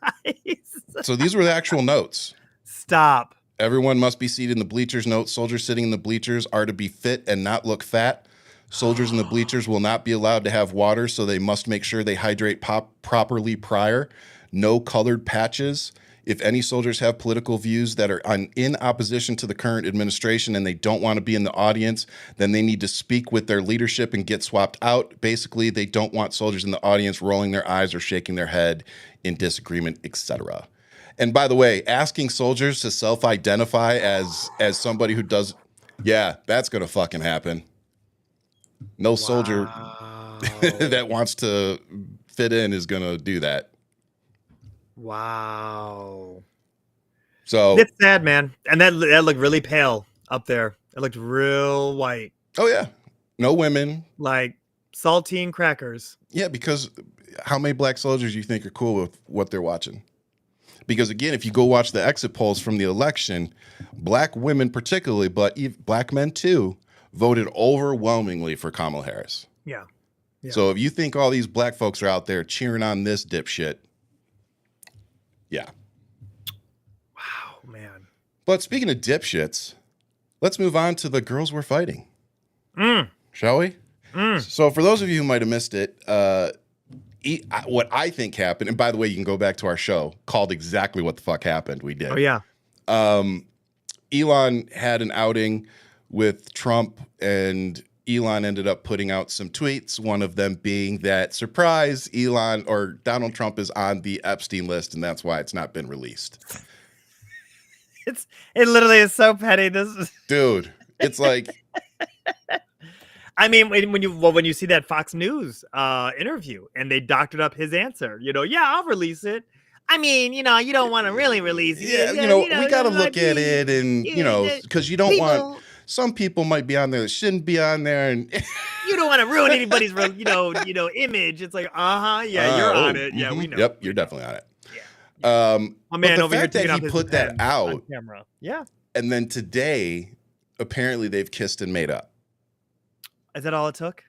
So these were the actual notes.
Stop.
Everyone must be seated in the bleachers. Note, soldiers sitting in the bleachers are to be fit and not look fat. Soldiers in the bleachers will not be allowed to have water, so they must make sure they hydrate properly prior. No colored patches. If any soldiers have political views that are in opposition to the current administration and they don't want to be in the audience, then they need to speak with their leadership and get swapped out. Basically, they don't want soldiers in the audience rolling their eyes or shaking their head in disagreement, etc. And by the way, asking soldiers to self-identify as somebody who does, yeah, that's going to fucking happen. No soldier that wants to fit in is going to do that.
Wow.
So
it's sad, man. And that looked really pale up there. It looked real white.
Oh, yeah. No women.
Like saltine crackers.
Yeah, because how many black soldiers do you think are cool with what they're watching? Because, again, if you go watch the exit polls from the election, black women particularly, but black men too, voted overwhelmingly for Kamala Harris.
Yeah.
So if you think all these black folks are out there cheering on this dipshit, Yeah.
Wow, man.
But speaking of dipshits, let's move on to the girls we're fighting. Shall we? So for those of you who might have missed it, what I think happened, and by the way, you can go back to our show called exactly what the fuck happened. We did.
Oh, yeah.
Elon had an outing with Trump, and Elon ended up putting out some tweets, one of them being that, surprise, Elon or Donald Trump is on the Epstein list, and that's why it's not been released.
It literally is so petty.
Dude, it's like...
I mean, when you see that Fox News interview and they doctored up his answer, yeah, I'll release it. I mean, you don't want to really release it.
Yeah, we got to look at it, and because you don't want, some people might be on there that shouldn't be on there, and
you don't want to ruin anybody's image. It's like, yeah, you're on it. Yeah, we know.
Yep, you're definitely on it.
Yeah. My man
but the
over
fact
here
that he put that out
on camera. Yeah.
And then today, apparently they've kissed and made up.
Is that all it took?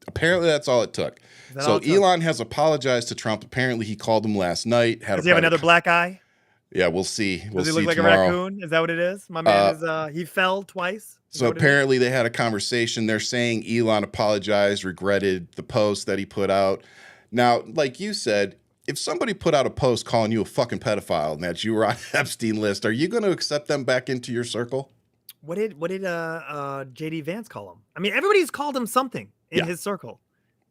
Apparently that's all it took. So Elon has apologized to Trump. Apparently he called him last night.
Does he have another black eye?
Yeah, we'll see.
Does he look like
tomorrow.
a raccoon? Is that what it is? My man is he fell twice.
So apparently they had a conversation. They're saying Elon apologized, regretted the post that he put out. Now, like you said, if somebody put out a post calling you a fucking pedophile and that you were on Epstein list, are you going to accept them back into your circle?
What did JD Vance call him? I mean, everybody's called him something in his circle.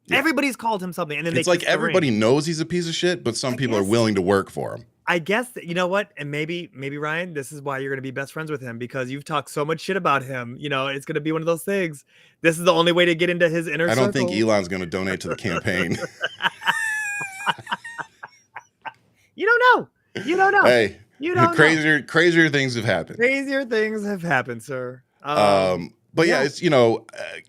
Yeah. Everybody's called him something, and then
it's like everybody knows he's a piece of shit, but some people are willing to work for him.
I guess you know what, and maybe Ryan, this is why you're going to be best friends with him, because you've talked so much shit about him. It's going to be one of those things. This is the only way to get into his inner circle.
I don't think Elon's going to donate to the campaign.
You don't know. You don't know.
Hey.
You know,
crazier things have happened.
Crazier things have happened, sir.
But yeah, it's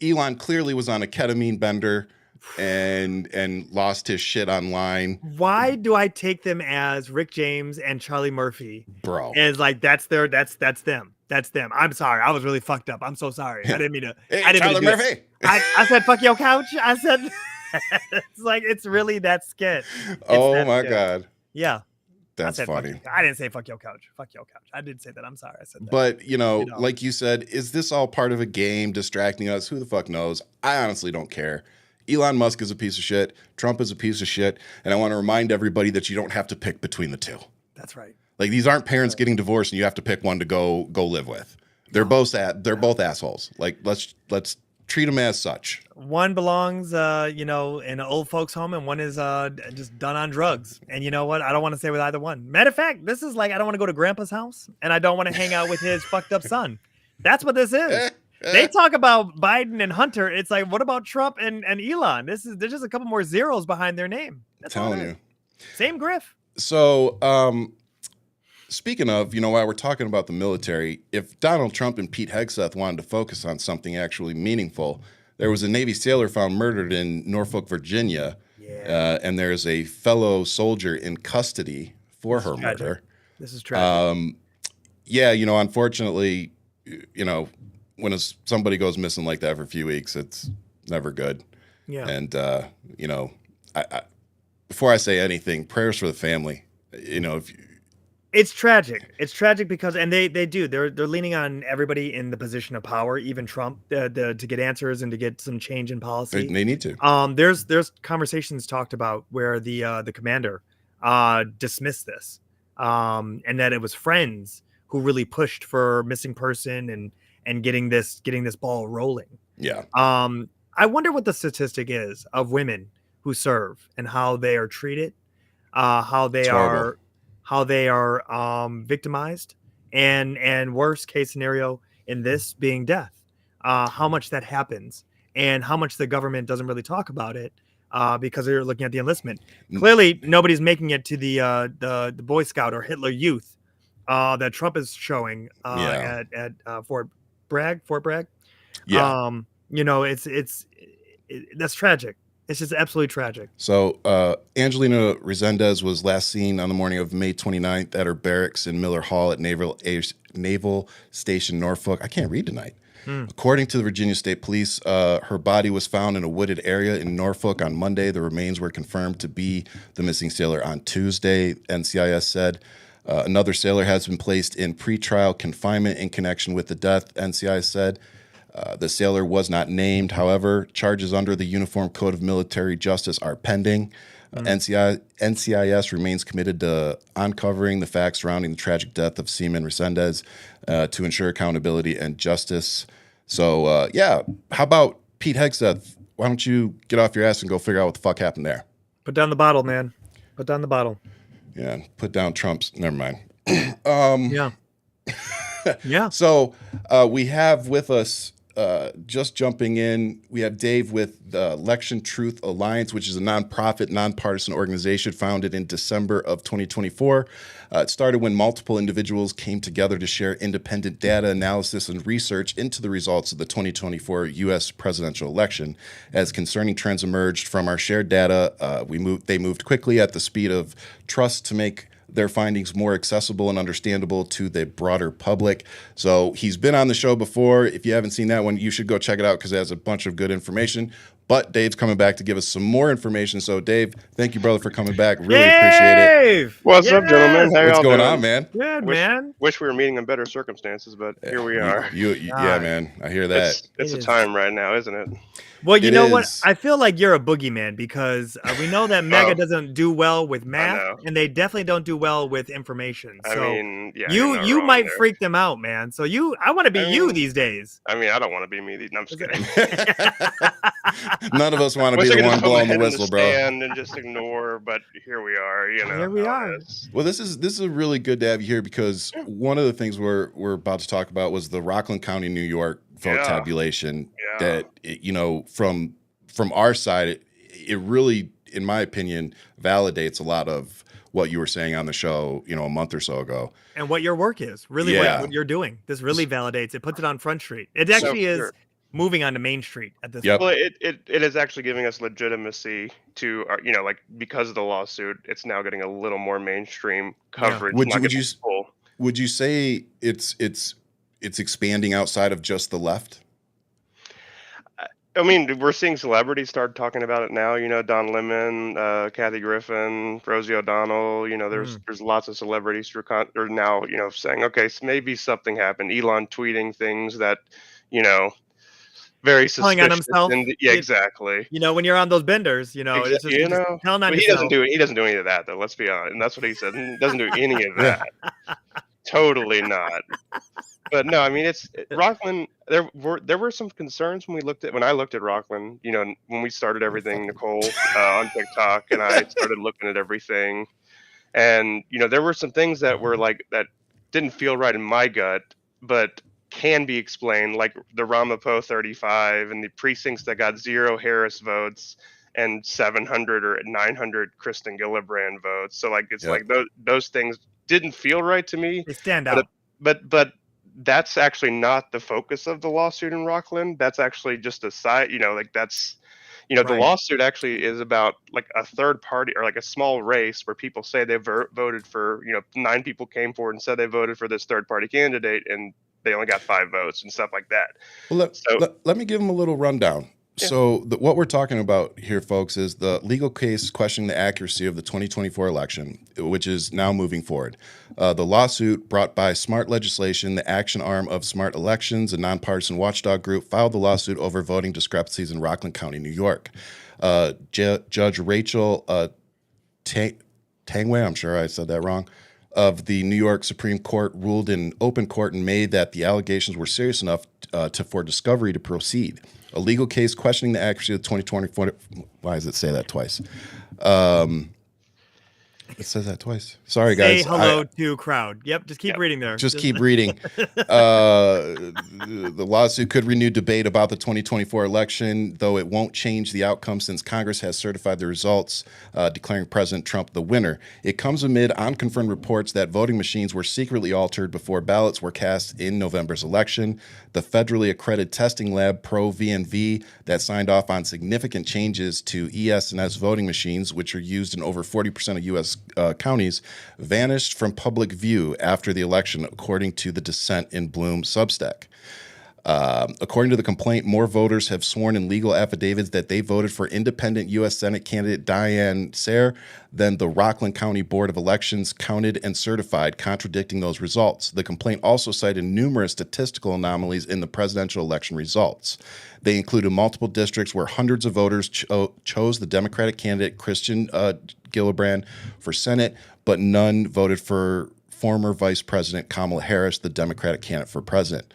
Elon clearly was on a ketamine bender and lost his shit online.
Why do I take them as Rick James and Charlie Murphy?
Bro.
It's like that's them. That's them. I'm sorry. I was really fucked up. I'm so sorry. I didn't mean to.
Hey,
I didn't
Charlie
mean to
Murphy.
I said fuck your couch. I said it's like it's really that skit.
Oh my god.
Yeah.
That's funny.
I didn't say fuck your couch. Fuck your couch. I did say that. I'm sorry. I said that.
But, like you said, is this all part of a game distracting us? Who the fuck knows? I honestly don't care. Elon Musk is a piece of shit. Trump is a piece of shit. And I want to remind everybody that you don't have to pick between the two.
That's right.
Like, these aren't parents getting divorced and you have to pick one to go live with. They're both assholes. Like, let's treat them as such.
One belongs, in an old folks' home, and one is just done on drugs. And you know what? I don't want to say with either one. Matter of fact, this is like I don't want to go to Grandpa's house, and I don't want to hang out with his fucked up son. That's what this is. They talk about Biden and Hunter. It's like, what about Trump and Elon? There's just a couple more zeros behind their name. That's
telling you.
Same griff.
So, speaking of, while we're talking about the military, if Donald Trump and Pete Hegseth wanted to focus on something actually meaningful, there was a Navy sailor found murdered in Norfolk, Virginia, and there's a fellow soldier in custody for her murder.
This is tragic.
Unfortunately, when somebody goes missing like that for a few weeks, it's never good.
Yeah.
And, I before I say anything, prayers for the family.
It's tragic. It's tragic because, and they're leaning on everybody in the position of power, even Trump, to get answers and to get some change in policy.
They need to.
There's conversations talked about where the commander dismissed this, and that it was friends who really pushed for missing person and getting this ball rolling.
Yeah.
I wonder what the statistic is of women who serve and how they are treated, how they are victimized, and worst case scenario in this being death, how much that happens and how much the government doesn't really talk about it, because they're looking at the enlistment. Clearly nobody's making it to the Boy Scout or Hitler Youth that Trump is showing at Fort Bragg.
Yeah.
It's that's tragic. It's just absolutely tragic.
So Angelina Resendez was last seen on the morning of May 29th at her barracks in Miller Hall at Naval Station Norfolk. I can't read tonight. According to the Virginia State Police, her body was found in a wooded area in Norfolk on Monday. The remains were confirmed to be the missing sailor on Tuesday, NCIS said. Another sailor has been placed in pretrial confinement in connection with the death, NCIS said. The sailor was not named. However, charges under the Uniform Code of Military Justice are pending. NCIS remains committed to uncovering the facts surrounding the tragic death of Seaman Resendez to ensure accountability and justice. So, how about Pete Hegseth? Why don't you get off your ass and go figure out what the fuck happened there?
Put down the bottle, man. Put down the bottle.
Yeah, put down Trump's. Never mind.
Yeah.
So we have with us, just jumping in, we have Dave with the Election Truth Alliance, which is a nonprofit, nonpartisan organization founded in December of 2024. It started when multiple individuals came together to share independent data analysis and research into the results of the 2024 U.S. presidential election. As concerning trends emerged from our shared data, they moved quickly at the speed of trust to make their findings more accessible and understandable to the broader public. So he's been on the show before. If you haven't seen that one, you should go check it out because it has a bunch of good information. But Dave's coming back to give us some more information. So Dave, thank you, brother, for coming back. Really appreciate it.
What's up, gentlemen? How
What's
y'all
going
doing?
on, man?
Good, man.
Wish we were meeting in better circumstances, but here we are.
Yeah, man. I hear that.
It's a time right now, isn't it?
Well, you
It
know what?
is.
I feel like you're a boogeyman because we know that MAGA doesn't do well with math,
know.
and they definitely don't do well with information.
I
So
mean, yeah.
you
you're not
you
wrong
might
there.
freak them out, man. So I want to be you
mean,
these days.
I mean, I don't want to be me. No, I'm just kidding.
None of us want to
Wish
be
I
the
could
one
just put my
blowing the
head in
whistle, bro.
stand and just ignore, but here we are. You know,
Here we
how it
are.
is.
Well, this is really good to have you here because one of the things we're about to talk about was the Rockland County, New York vote
Yeah.
tabulation.
Yeah.
That from our side, it really, in my opinion, validates a lot of what you were saying on the show, a month or so ago.
And what your work is, really
Yeah.
what you're doing. This really validates it, puts it on Front Street. It actually is
sure.
moving onto Main Street at this
Yep.
point.
Well, it is actually giving us legitimacy to, like because of the lawsuit, it's now getting a little more mainstream coverage.
Would
not
you
getting full.
Would you say it's expanding outside of just the left?
I mean, we're seeing celebrities start talking about it now. Don Lemon, Kathy Griffin, Rosie O'Donnell. There's lots of celebrities who are now saying, okay, so maybe something happened. Elon tweeting things that very suspicious.
Telling on himself.
And, yeah, exactly.
When you're on those benders, it's just, just telling on
But he
yourself.
doesn't do any of that though. Let's be honest, and that's what he said. He doesn't do any of that. Totally not. But no, I mean Rockland. There were some concerns when I looked at Rockland. When we started everything, Nicole on TikTok, and I started looking at everything, and there were some things that were like that didn't feel right in my gut, but can be explained, like the Ramapo 35 and the precincts that got 0 Harris votes and 700 or 900 Kristen Gillibrand votes. So like it's like those things didn't feel right to me.
They stand out.
But that's actually not the focus of the lawsuit in Rockland. That's actually just a side, that's, the lawsuit actually is about like a third party or like a small race where people say they voted for, 9 people came forward and said they voted for this third party candidate and they only got 5 votes and stuff like that.
Well, let me give them a little rundown. Yeah. So what we're talking about here, folks, is the legal case questioning the accuracy of the 2024 election, which is now moving forward. The lawsuit brought by Smart Legislation, the action arm of Smart Elections, a nonpartisan watchdog group, filed the lawsuit over voting discrepancies in Rockland County, New York. Judge Rachel Tangway, I'm sure I said that wrong, of the New York Supreme Court ruled in open court in May that the allegations were serious enough for discovery to proceed. A legal case questioning the accuracy of the 2024. Why does it say that twice? It says that twice. Sorry, guys.
Say hello to crowd. Yep, just keep reading there.
Just keep reading. The lawsuit could renew debate about the 2024 election, though it won't change the outcome since Congress has certified the results, declaring President Trump the winner. It comes amid unconfirmed reports that voting machines were secretly altered before ballots were cast in November's election. The federally accredited testing lab, ProVNV, that signed off on significant changes to ES&S voting machines, which are used in over 40% of U.S. Counties, vanished from public view after the election, according to the Dissent in Bloom Substack. According to the complaint, more voters have sworn in legal affidavits that they voted for independent U.S. Senate candidate Diane Sayre than the Rockland County Board of Elections counted and certified, contradicting those results. The complaint also cited numerous statistical anomalies in the presidential election results. They included multiple districts where hundreds of voters chose the Democratic candidate Christian Gillibrand for Senate, but none voted for former Vice President Kamala Harris, the Democratic candidate for president.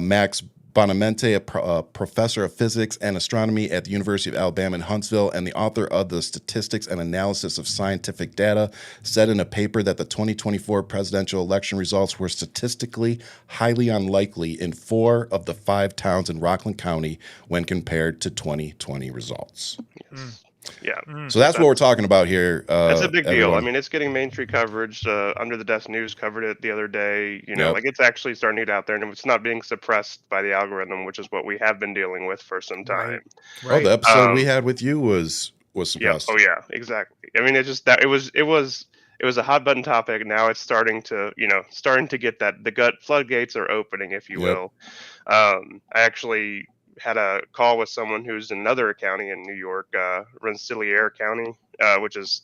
Max Bonamente, a professor of physics and astronomy at the University of Alabama in Huntsville and the author of the Statistics and Analysis of Scientific Data, said in a paper that the 2024 presidential election results were statistically highly unlikely in 4 of the 5 towns in Rockland County when compared to 2020 results.
Yes. Yeah.
So that's what we're talking about here.
That's a big deal.
everyone.
I mean, it's getting mainstream coverage. Under the Desk News covered it the other day. You know,
Yep.
like it's actually starting to get out there, and it's not being suppressed by the algorithm, which is what we have been dealing with for some time.
Right.
Oh, the episode we
Um,
had with you was
Yeah.
suppressed.
Oh, yeah. Exactly. I mean, it just that it was a hot button topic. Now it's starting to get that the gut floodgates are opening, if you
Yep.
will. I actually had a call with someone who's in another county in New York, Rensselaer County, which is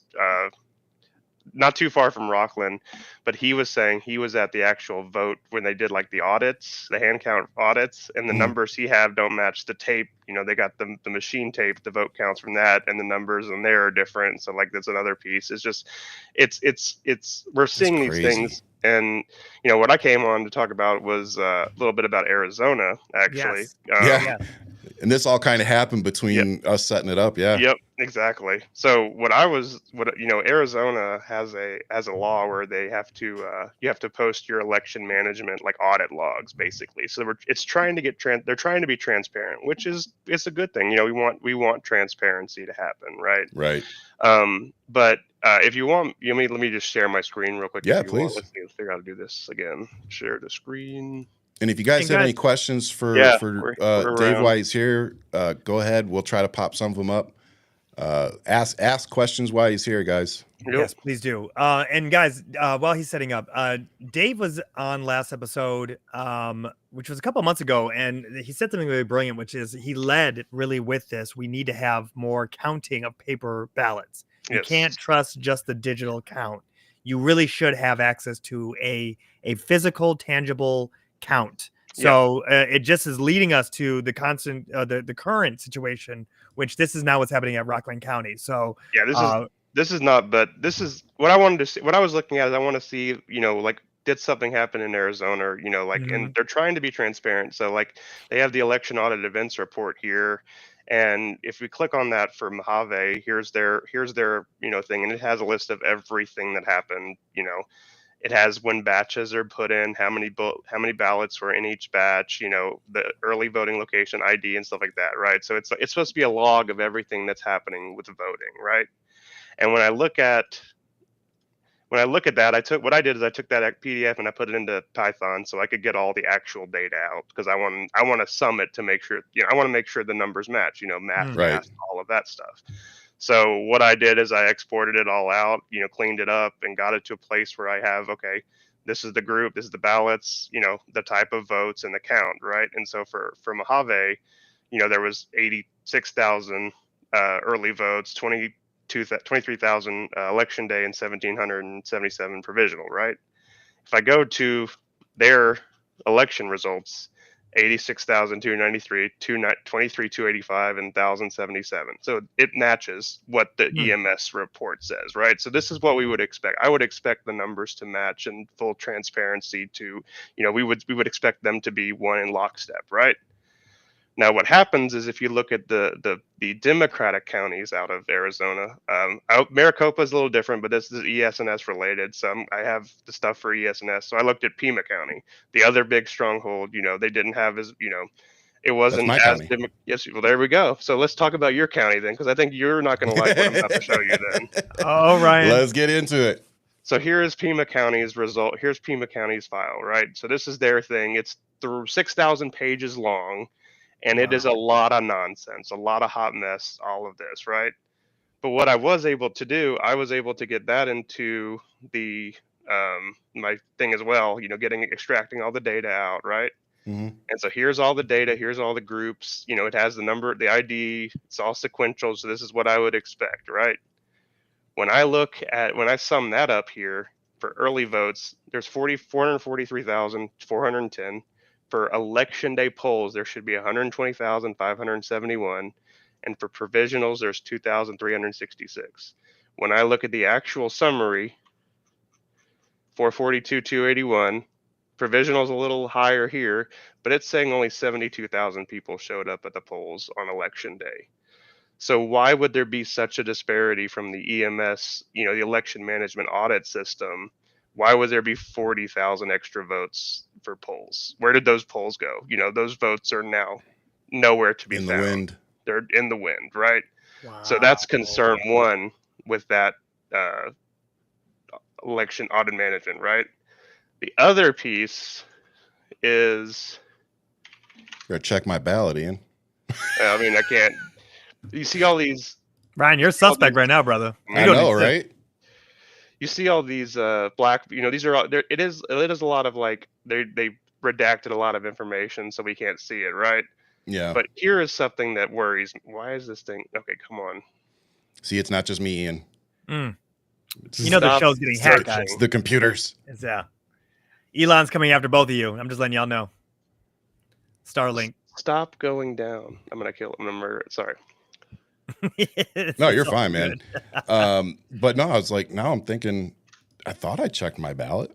not too far from Rockland, but he was saying he was at the actual vote when they did like the audits, the hand count audits, and the
Mhm.
numbers he have don't match the tape. You know, they got the machine tape, the vote counts from that, and the numbers on there are different. So like that's another piece. It's just we're seeing these
crazy.
things. And you know what I came on to talk about was a little bit about Arizona, actually.
Yes.
Yeah. And this all kind of happened between us setting it up. Yeah.
Yep, exactly. So Arizona has a law where they have to you have to post your election management like audit logs basically. So it's trying to get they're trying to be transparent, which is it's a good thing. You know, we want transparency to happen, right?
Right.
But if you want, let me just share my screen real quick.
Yeah,
if you want.
please.
Let's see, let's figure out how to do this again. Share the screen.
And if you guys
And
have any
guys-
questions for
we're
Dave
around.
while he's here, go ahead. We'll try to pop some of them up. Ask questions while he's here, guys.
Yep.
Yes, please do. And guys, while he's setting up, Dave was on last episode, which was a couple months ago, and he said something really brilliant, which is he led really with this. We need to have more counting of paper ballots. You
Yes.
can't trust just the digital count. You really should have access to a physical, tangible count. So it just is leading us to the constant, the current situation, which this is now what's happening at Rockland County. So
Yeah, this is not, but this is what I wanted to see. What I was looking at is I want to see, like, did something happen in Arizona, and they're trying to be transparent. So like they have the election audit events report here. And if we click on that for Mojave, here's their, thing. And it has a list of everything that happened. It has when batches are put in, how many ballots were in each batch, the early voting location ID and stuff like that. Right. So it's supposed to be a log of everything that's happening with the voting. Right. And when I look at that, I took that PDF and I put it into Python so I could get all the actual data out because I want to sum it to make sure, I want to make sure the numbers match, math,
Right.
math, all of that stuff. So what I did is I exported it all out, cleaned it up and got it to a place where I have, okay, this is the group, this is the ballots, the type of votes and the count, right? And so for Mojave, there was 86,000 early votes, 23,000 election day, and 1,777 provisional, right? If I go to their election results, 86,293, 23,285, and 1,077. So it matches what the EMS report says, right? So this is what we would expect. I would expect the numbers to match in full transparency to, we would expect them to be one in lockstep, right? Now, what happens is if you look at the Democratic counties out of Arizona, Maricopa is a little different, but this is ES&S related. So I have the stuff for ES&S. So I looked at Pima County, the other big stronghold. They didn't have as, it wasn't
my
as
county.
yes. Well, there we go. So let's talk about your county then, because I think you're not going to like what I'm about to show you then.
Oh, Ryan.
Let's get into it.
So here is Pima County's result. Here's Pima County's file, right? So this is their thing. It's through 6,000 pages long. And it is a lot of nonsense, a lot of hot mess, all of this, right? But what I was able to do, I was able to get that into the my thing as well, extracting all the data out, right?
Mhm.
And so here's all the data, here's all the groups, it has the number, the ID, it's all sequential. So this is what I would expect, right? When I sum that up here for early votes, there's 443,410. For election day polls, there should be 120,571. And for provisionals, there's 2,366. When I look at the actual summary, 442,281, provisional's a little higher here, but it's saying only 72,000 people showed up at the polls on election day. So why would there be such a disparity from the EMS, the election management audit system? Why would there be 40,000 extra votes for polls? Where did those polls go? Those votes are now nowhere to be
In
found.
the wind.
They're in the wind, right?
Wow.
So that's concern one with that election audit management, right? The other piece is,
Gotta check my ballot, Ian.
I can't. You see all these.
Ryan, you're a suspect right now, brother.
I know, right?
You see all these black. These are all. It is a lot of like they redacted a lot of information, so we can't see it, right?
Yeah.
But here is something that worries me. Why is this thing? Okay, come on.
See, it's not just me, Ian.
The
Stop
show's getting hacked, guys.
It's the computers.
It's, Elon's coming after both of you. I'm just letting y'all know. Starlink.
Stop going down. I'm gonna kill it. I'm gonna murder it. Sorry.
No, you're fine, man. But no, I was like, now I'm thinking, I thought I checked my ballot.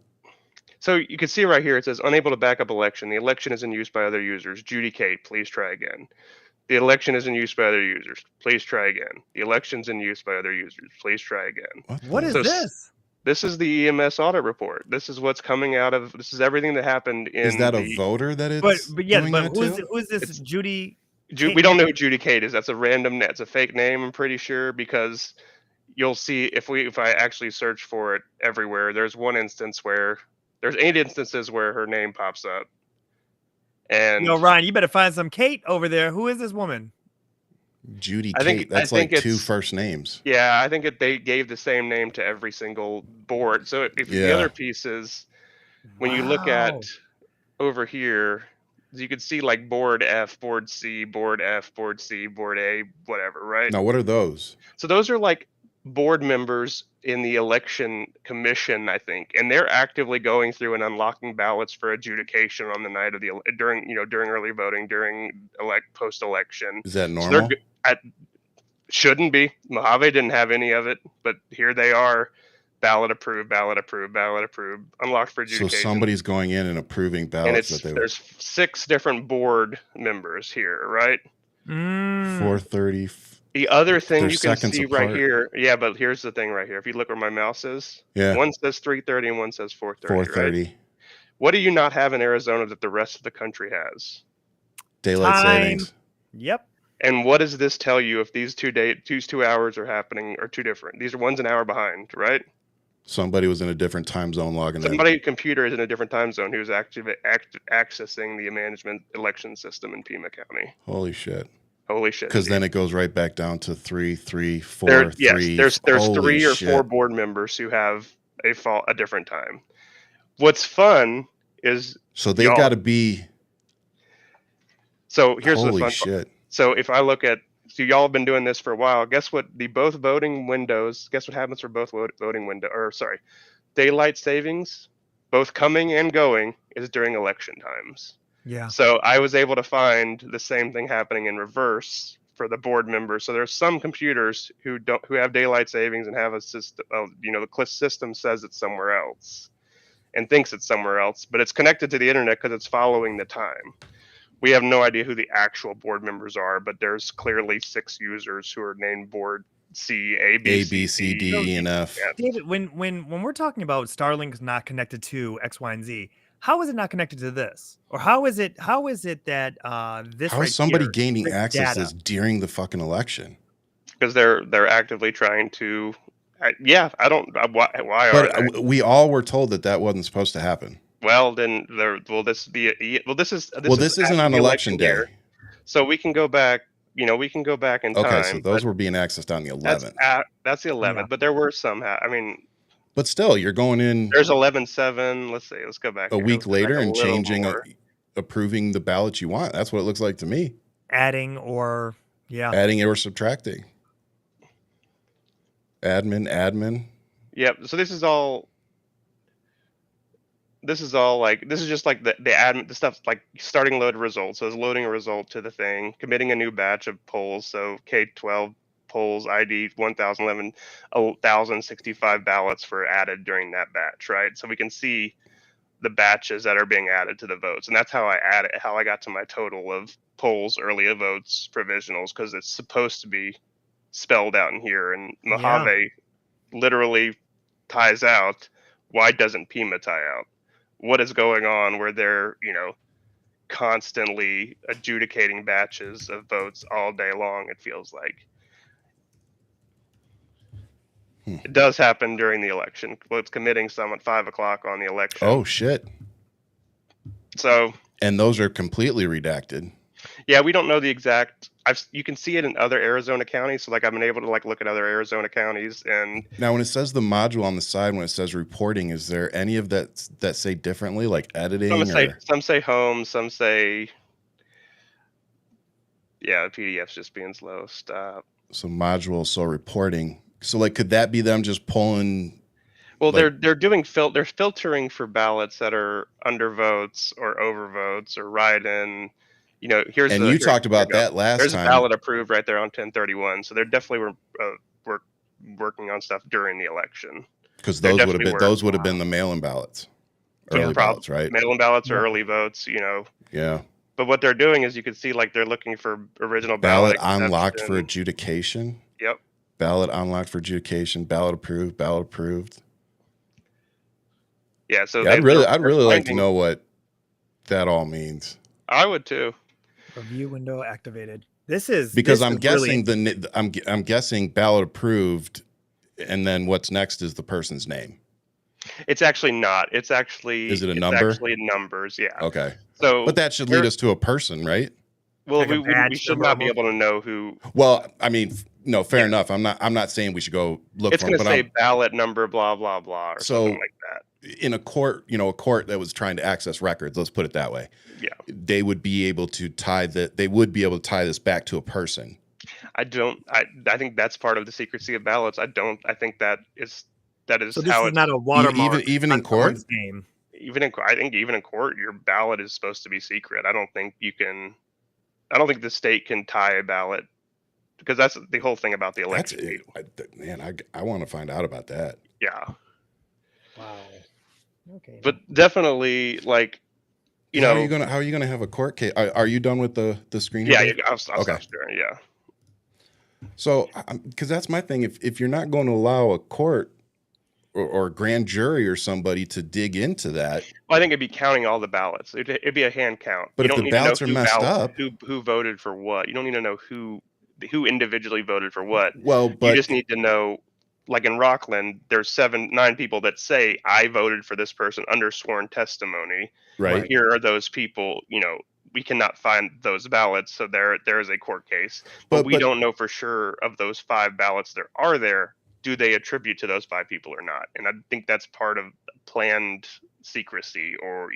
So you can see right here, it says unable to back up election. The election is in use by other users. Judicate, please try again. The election is in use by other users. Please try again. The election's in use by other users. Please try again.
What is this?
This is the EMS audit report. This is what's coming out of. This is everything that happened in.
Is that a voter that it's?
But yeah,
doing
but
that
who's this? Judy.
We don't know who Judicate is. That's a random. It's a fake name. I'm pretty sure, because you'll see if I actually search for it everywhere. There's 8 instances where her name pops up. And
Ryan, you better find some Kate over there. Who is this woman?
Judy Kate. That's like 2 first names.
Yeah, I think they gave the same name to every single board. So the other piece is, when you look at over here, you can see like board F, board C, board F, board C, board A, whatever, right?
Now, what are those?
So those are like board members in the election commission, I think, and they're actively going through and unlocking ballots for adjudication on the night of during early voting, during post-election.
Is that normal?
Shouldn't be. Mojave didn't have any of it, but here they are. Ballot approved, ballot approved, ballot approved, unlocked for adjudication.
So somebody's going in and approving ballots.
And there's 6 different board members here, right?
430.
The other thing you can
seconds
see
apart.
right here, but here's the thing right here. If you look where my mouse is, one says 3:30 and one says 4:30.
4:30.
Right? What do you not have in Arizona that the rest of the country has?
Daylight savings.
Yep.
And what does this tell you if these 2 hours are happening or 2 different? These are one's an hour behind, right?
Somebody was in a different time zone logging in.
Somebody's computer is in a different time zone who's actually accessing the management election system in Pima County.
Holy shit.
Because
then it goes right back down to 3, 3, 4, 3.
Yes, there's 3 or
shit.
4 board members who have a different time. What's fun is
so they've got to be.
So here's
holy
the fun.
Shit.
So if I look at, so y'all have been doing this for a while. Guess what? Both voting windows. Guess what happens for both voting window? Daylight savings, both coming and going, is during election times.
Yeah.
So I was able to find the same thing happening in reverse for the board members. So there's some computers who have daylight savings and have a system. The system says it's somewhere else and thinks it's somewhere else, but it's connected to the internet because it's following the time. We have no idea who the actual board members are, but there's clearly 6 users who are named board C, A, B, C, D,
E, and F.
Yeah. David, when we're talking about Starlink's not connected to X, Y, and Z, how is it not connected to this? Or how is it that this?
How is somebody gaining access to this during the fucking election?
Because they're actively trying to. Why
but
are they?
We all were told that wasn't supposed to happen.
Well, then this isn't
on election day.
Year. So we can go back. We can go back in time.
Okay, so those were being accessed on the 11th.
That's the 11th, yeah. But there were some.
But still, you're going in.
There's 11/7. Let's see. Let's go back
a week later and changing. approving the ballots you want. That's what it looks like to me.
Adding or
Adding or subtracting. Admin.
Yep. So this is all like, this is just like the admin, the stuff like starting load results. So it's loading a result to the thing, committing a new batch of polls. So K-12 polls ID 1,065 ballots were added during that batch, right? So we can see the batches that are being added to the votes, and that's how I got to my total of polls, early votes, provisionals, because it's supposed to be spelled out in here. And Mojave literally ties out. Why doesn't Pima tie out? What is going on where they're, constantly adjudicating batches of votes all day long, it feels like. It does happen during the election. Well, it's committing some at 5 o'clock on the election.
Oh, shit.
So.
And those are completely redacted.
Yeah, we don't know the exact. You can see it in other Arizona counties. So, like, I've been able to look at other Arizona counties. And
now, when it says the module on the side, when it says reporting, is there any of that say differently, like editing?
Some say home. Some say. Yeah, the PDF's just being slow. Stop.
So module, so reporting. So, like, could that be them just pulling?
Well, they're doing they're filtering for ballots that are undervotes or overvotes or write-in. Here's
and you talked about that last time.
There's a ballot approved right there on 1031. So they're definitely were working on stuff during the election.
Because those would have been the mail-in ballots, early ballots, right?
Mail-in ballots or early votes,
Yeah.
But what they're doing is you can see they're looking for original
ballot unlocked for adjudication.
Yep.
Ballot unlocked for adjudication. Ballot approved. Ballot approved.
Yeah. So
I'd really like to know what that all means.
I would too.
Review window activated. This is
because I'm guessing I'm guessing ballot approved, and then what's next is the person's name.
It's actually not. Is it a number? It's actually numbers. Yeah.
Okay.
So,
but that should lead us to a person, right?
Well, we should not be able to know who.
Well, I mean, no, fair enough. I'm not saying we should go look.
It's going to say ballot number, blah blah blah, or something like that.
In a court, a court that was trying to access records, let's put it that way.
Yeah.
They would be able to tie tie this back to a person.
I think that's part of the secrecy of ballots. I think that is
so this
how
is not a watermark.
Even in court.
I think even in court, your ballot is supposed to be secret. I don't think the state can tie a ballot, because that's the whole thing about the election.
I want to find out about that.
Yeah.
Wow. Okay.
But definitely, how
are you gonna have a court case? Are you done with the screen?
Yeah, I'll stop sharing. Yeah.
So, because that's my thing. If you're not going to allow a court or a grand jury or somebody to dig into that,
well, I think it'd be counting all the ballots. It'd be a hand count.
But if the ballots are messed up,
who voted for what? You don't need to know who individually voted for what.
Well, but
you just need to know. Like in Rockland, there's 9 people that say I voted for this person under sworn testimony.
Right.
Here are those people. We cannot find those ballots, so there is a court case. But we don't know for sure of those 5 ballots there. Do they attribute to those 5 people or not? And I think that's part of planned secrecy, or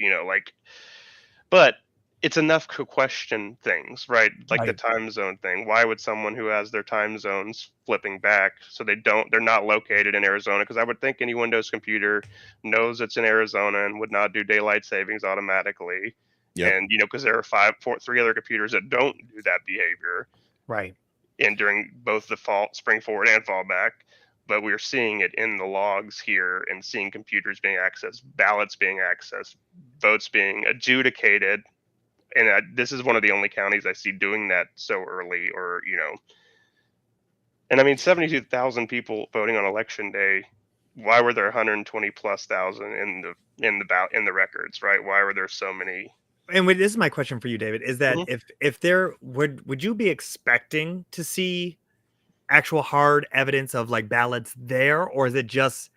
but it's enough to question things, right? Like the time zone thing. Why would someone who has their time zones flipping back, so they're not located in Arizona? Because I would think any Windows computer knows it's in Arizona and would not do daylight savings automatically. Yep. And because there are 3 other computers that don't do that behavior.
Right.
And during both the spring forward and fallback. But we're seeing it in the logs here, and seeing computers being accessed, ballots being accessed, votes being adjudicated. And this is one of the only counties I see doing that so early, and I mean, 72,000 people voting on election day. Why were there 120,000+ in the records, right? Why were there so many?
And this is my question for you, David, is that if there would you be expecting to see actual hard evidence of ballots there, or is it just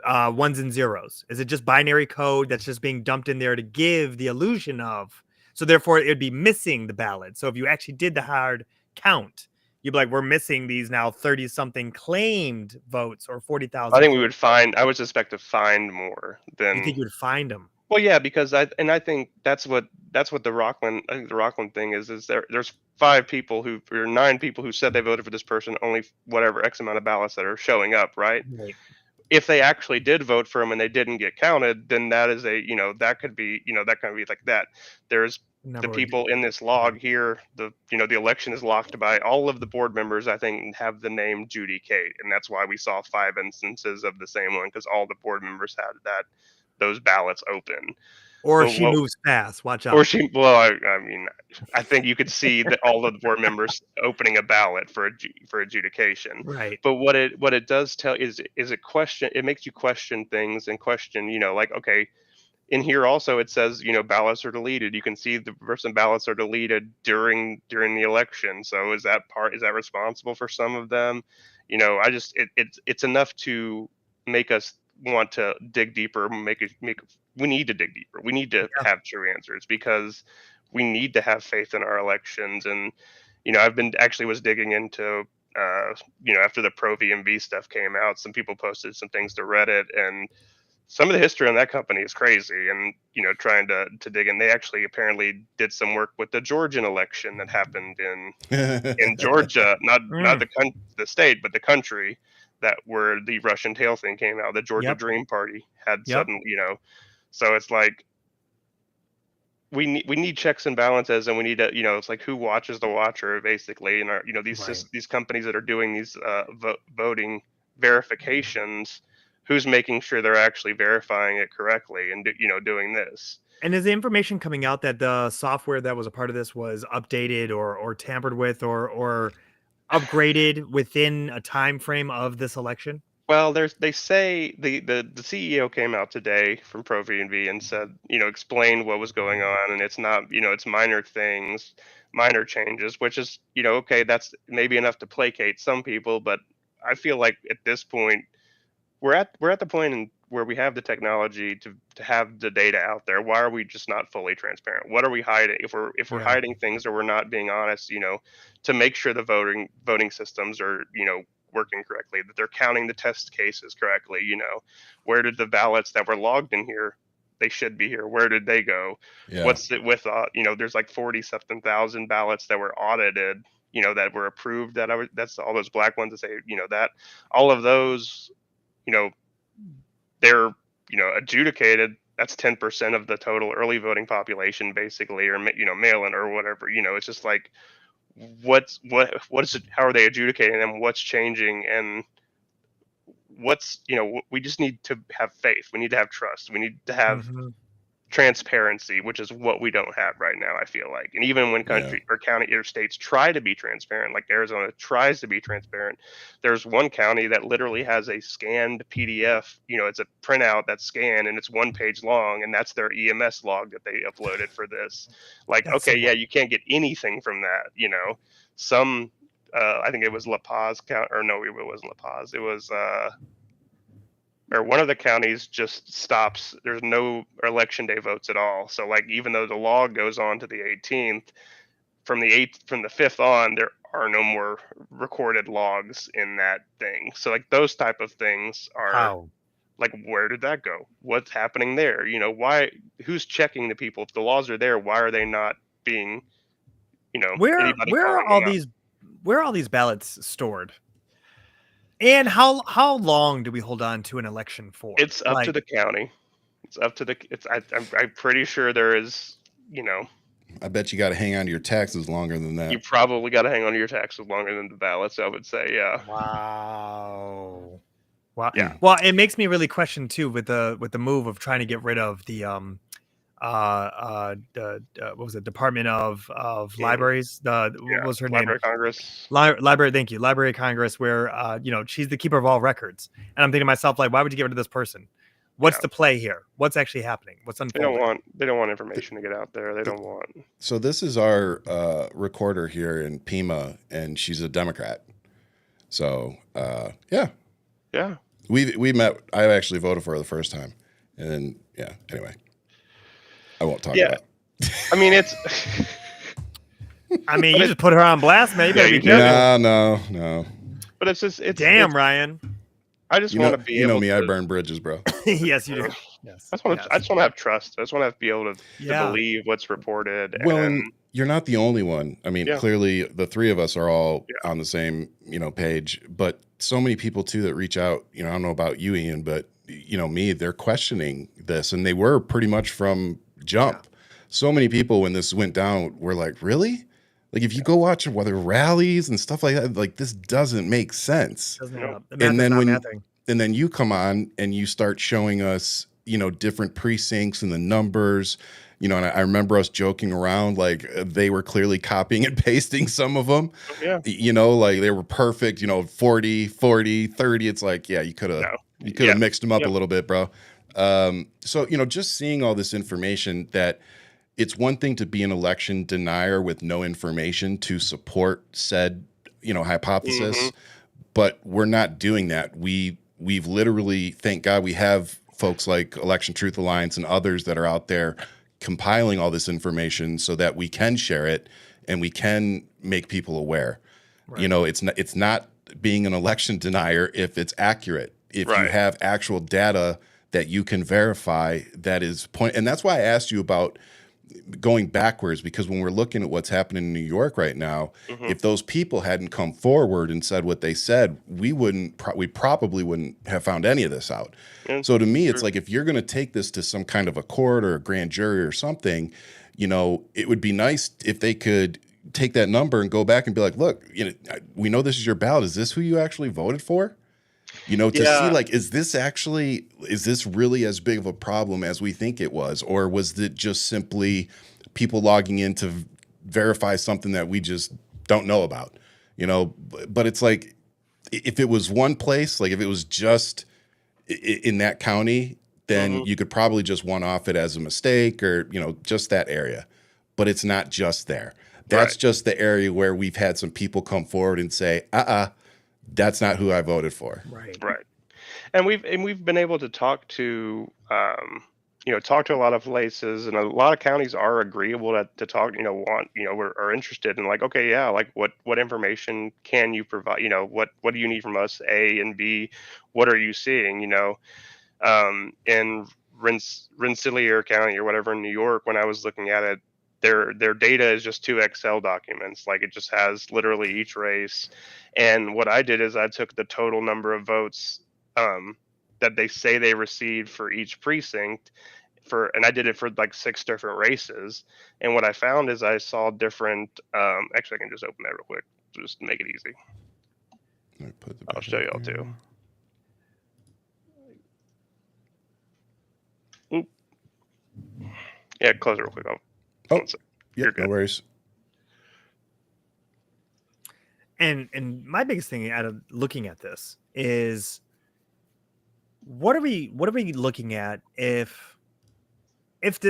ones and zeros? Is it just binary code that's just being dumped in there to give the illusion of? So therefore, it would be missing the ballot. So if you actually did the hard count, you'd be like, we're missing these now 30-something claimed votes, or 40,000.
I would suspect to find more than.
You think you would find them?
Well, yeah, because I think that's what the Rockland, I think the Rockland thing is there's 9 people who said they voted for this person, only whatever X amount of ballots that are showing up, right?
Right.
If they actually did vote for him and they didn't get counted, then that is that could be, that kind of be like that. There's the
Number would
people in this log here, the election is locked by all of the board members, I think, have the name Judy Kate, and that's why we saw 5 instances of the same one, because all the board members had those ballots open.
or
But
she
what
moves fast. Watch out.
or she well, I mean, I think you could see that all of the board members opening a ballot for adjudication.
Right.
But what it does tell is it question, it makes you question things and question, like, okay, in here also it says, ballots are deleted. You can see the person ballots are deleted during the election. So is that responsible for some of them? I just it's enough to make us want to dig deeper, we need to dig deeper. We need to have true answers, because we need to have faith in our elections. And I've been was digging into after the pro VMV stuff came out, some people posted some things to Reddit, and some of the history on that company is crazy. And trying to dig in, they actually apparently did some work with the Georgian election that happened in Georgia, not the state, but the country, that where the Russian tail thing came out. The Georgia Dream Party had sudden, so it's like we need checks and balances, and we need to, it's like, who watches the watcher, basically. And these companies that are doing these voting verifications, who's making sure they're actually verifying it correctly and doing this.
And is the information coming out that the software that was a part of this was updated or tampered with or upgraded within a time frame of this election?
Well, they say the CEO came out today from Pro V&V and said, explained what was going on, and it's not, it's minor things, minor changes, which is, okay, that's maybe enough to placate some people. But I feel like at this point, we're at the point where we have the technology to have the data out there. Why are we just not fully transparent? What are we hiding? If we're hiding things, or we're not being honest, to make sure the voting systems are, working correctly, that they're counting the test cases correctly. Where did the ballots that were logged in here, they should be here, where did they go? What's it with there's like 40 something thousand ballots that were audited, that were approved, that's all those black ones that say, that all of those, they're adjudicated. That's 10% of the total early voting population, basically, or mail-in or whatever. It's just like, what is it, how are they adjudicating them, what's changing, and what's we just need to have faith, we need to have trust, we need to have transparency, which is what we don't have right now, I feel like. And even when country or county or states try to be transparent, like Arizona tries to be transparent, there's one county that literally has a scanned PDF, it's a printout that's scanned and it's 1 page long, and that's their EMS log that they uploaded for this. Like, that's okay, you can't get anything from that. Some I think it was La Paz county, or no, it wasn't La Paz, it was or one of the counties just stops. There's no election day votes at all. So like, even though the log goes on to the 18th, from the 5th on, there are no more recorded logs in that thing. So like, those type of things are like, where did that go? What's happening there? Why? Who's checking the people? If the laws are there, why are they not being?
Where are all these ballots stored? And how long do we hold on to an election for?
It's up to the county. It's up to I'm pretty sure there is,
I bet you got to hang on to your taxes longer than that.
You probably got to hang on to your taxes longer than the ballots, I would say. Yeah.
Wow.
Yeah.
Well, it makes me really question too, with the move of trying to get rid of the what was it, Department of Libraries, what was her name?
Library of Congress.
Library, thank you, Library of Congress, where she's the keeper of all records. And I'm thinking to myself, like, why would you get rid of this person? What's the play here? What's actually happening? What's unfolding?
They don't want information to get out there. They don't want.
So this is our recorder here in Pima, and she's a Democrat. So yeah. We met. I actually voted for her the first time, and then anyway. I won't talk about it.
I mean, it's.
I mean, you just put her on blast, man. You better be careful.
No.
But it's
Ryan.
I just want to be
able
to.
Me, I burn bridges, bro.
Yes, you do. Yes.
I just want to have trust. I just want to be able to
Yeah.
believe what's reported.
Well,
and
and you're not the only one. I mean,
Yeah.
clearly the three of us are all
Yeah.
on the same, page, but so many people too that reach out, I don't know about you, Ian, but me, they're questioning this, and they were pretty much from jump. So many people when this went down were like, really? Like if you go watch weather rallies and stuff like that, like this doesn't make sense.
Doesn't add up. The
And
math is
then
not
when
mathing.
and then you come on and you start showing us, different precincts and the numbers, and I remember us joking around like they were clearly copying and pasting some of them,
Yeah.
like they were perfect, 40, 40, 30. It's like, yeah, you could have mixed them up a little bit, bro. So, just seeing all this information, that it's one thing to be an election denier with no information to support said, hypothesis, but we're not doing that. We've literally, thank God, we have folks like Election Truth Alliance and others that are out there compiling all this information so that we can share it and we can make people aware.
Right.
It's not being an election denier if it's accurate. If you have actual data that you can verify, that is point. And that's why I asked you about going backwards, because when we're looking at what's happening in New York right now, if those people hadn't come forward and said what they said, we probably wouldn't have found any of this out. So to me, it's like, if you're going to take this to some kind of a court or a grand jury or something, it would be nice if they could take that number and go back and be like, look, we know this is your ballot. Is this who you actually voted for? To see, like, is this really as big of a problem as we think it was? Or was it just simply people logging in to verify something that we just don't know about? But it's like, if it was one place, like if it was just in that county, then you could probably just one-off it as a mistake or, just that area. But it's not just there. That's just the area where we've had some people come forward and say, that's not who I voted for.
Right.
And we've been able to talk to talk to a lot of places, and a lot of counties are agreeable to talk. Are interested in, like, okay, yeah, like what information can you provide? What do you need from us? A and B, what are you seeing? In Rensselaer County or whatever in New York, when I was looking at it, their data is just 2 Excel documents. Like, it just has literally each race. And what I did is I took the total number of votes that they say they received for each precinct, and I did it for like 6 different races. And what I found is I saw different. Actually, I can just open that real quick, just to make it easy. I'll show y'all too. Oop. Yeah, close it real quick.
Yeah, no worries.
And my biggest thing out of looking at this is, what are we looking at if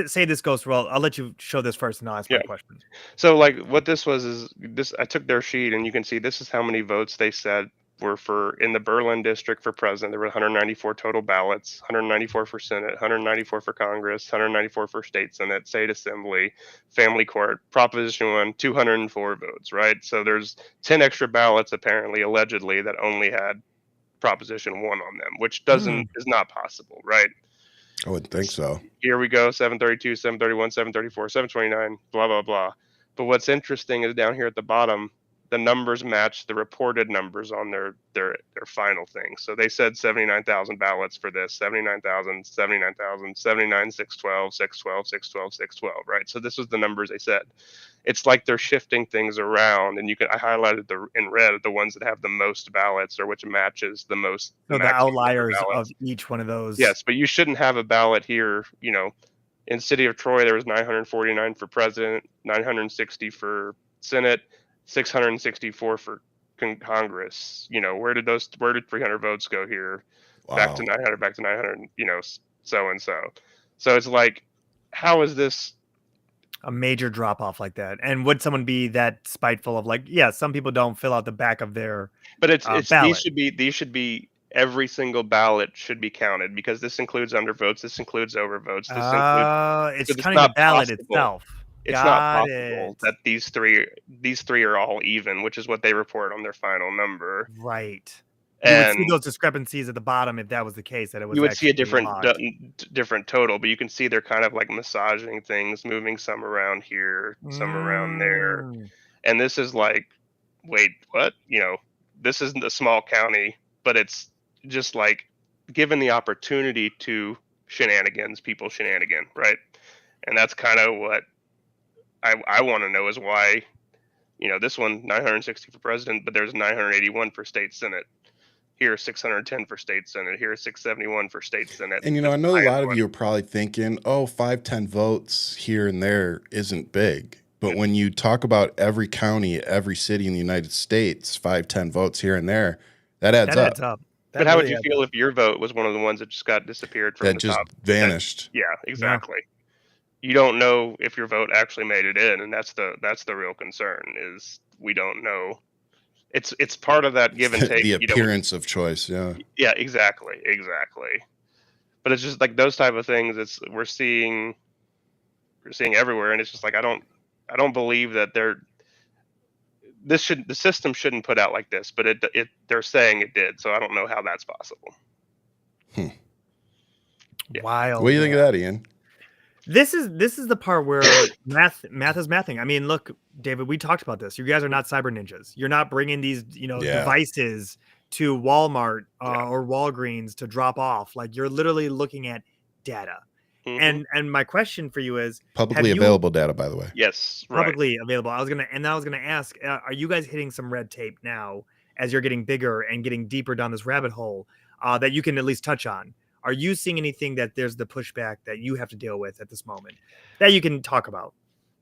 say this goes well? I'll let you show this first and I'll ask my question.
So, like, what this was is this. I took their sheet, and you can see this is how many votes they said were for in the Berlin district for president. There were 194 total ballots, 194 for Senate, 194 for Congress, 194 for state Senate, state assembly, family court, Proposition 1, 204 votes, right? So there's 10 extra ballots, apparently, allegedly, that only had Proposition 1 on them, which is not possible, right?
I wouldn't think so.
Here we go, 732, 731, 734, 729, blah, blah, blah. But what's interesting is down here at the bottom, the numbers match the reported numbers on their final thing. So they said 79,000 ballots for this, 79,000, 79,000, 79, 612, 612, 612, 612, right? So this was the numbers they said. It's like they're shifting things around, and I highlighted in red the ones that have the most ballots, or which matches the most.
So the outliers of each one of those.
Yes, but you shouldn't have a ballot here. In the city of Troy, there was 949 for president, 960 for Senate, 664 for Congress. Where did 300 votes go here? Wow. Back to 900, so and so. So it's like, how is this
a major drop off like that? And would someone be that spiteful of, like, yeah, some people don't fill out the back of their ballot.
These should be every single ballot should be counted, because this includes undervotes, this includes overvotes,
it's counting the ballot itself.
It's not possible that these three are all even, which is what they report on their final number.
Right. You would see
And
those discrepancies at the bottom if that was the case, that it was
you would see a
actually logged.
different total, but you can see they're kind of like massaging things, moving some around here, some around there.
Mm.
And this is like, wait, what? This isn't a small county, but it's just like given the opportunity to people shenanigan, right? And that's kind of what I want to know is why, this one 960 for president, but there's 981 for state senate. Here 610 for state senate. Here 671 for state senate.
And I know a lot of you are probably thinking, oh, 5-10 votes here and there isn't big. But when you talk about every county, every city in the United States, 5-10 votes here and there, that adds up.
But how would you feel if your vote was one of the ones that just got disappeared from
that
the
just
top?
vanished?
Yeah, exactly. You don't know if your vote actually made it in, and that's the real concern. Is we don't know. It's part of that give and take.
The appearance of choice. Yeah.
Yeah, exactly. But it's just like those type of things. We're seeing everywhere, and it's just like I don't believe that the system shouldn't put out like this, but they're saying it did, so I don't know how that's possible.
Yeah.
Wild.
What do you think of that, Ian?
This is the part where math is mathing. I mean, look, David, we talked about this. You guys are not cyber ninjas. You're not bringing these, devices to Walmart or Walgreens to drop off. Like you're literally looking at data.
Mm-hmm.
And my question for you is
publicly available data, by the way.
Yes,
publicly available. I was gonna ask, are you guys hitting some red tape now as you're getting bigger and getting deeper down this rabbit hole that you can at least touch on? Are you seeing anything that there's the pushback that you have to deal with at this moment that you can talk about?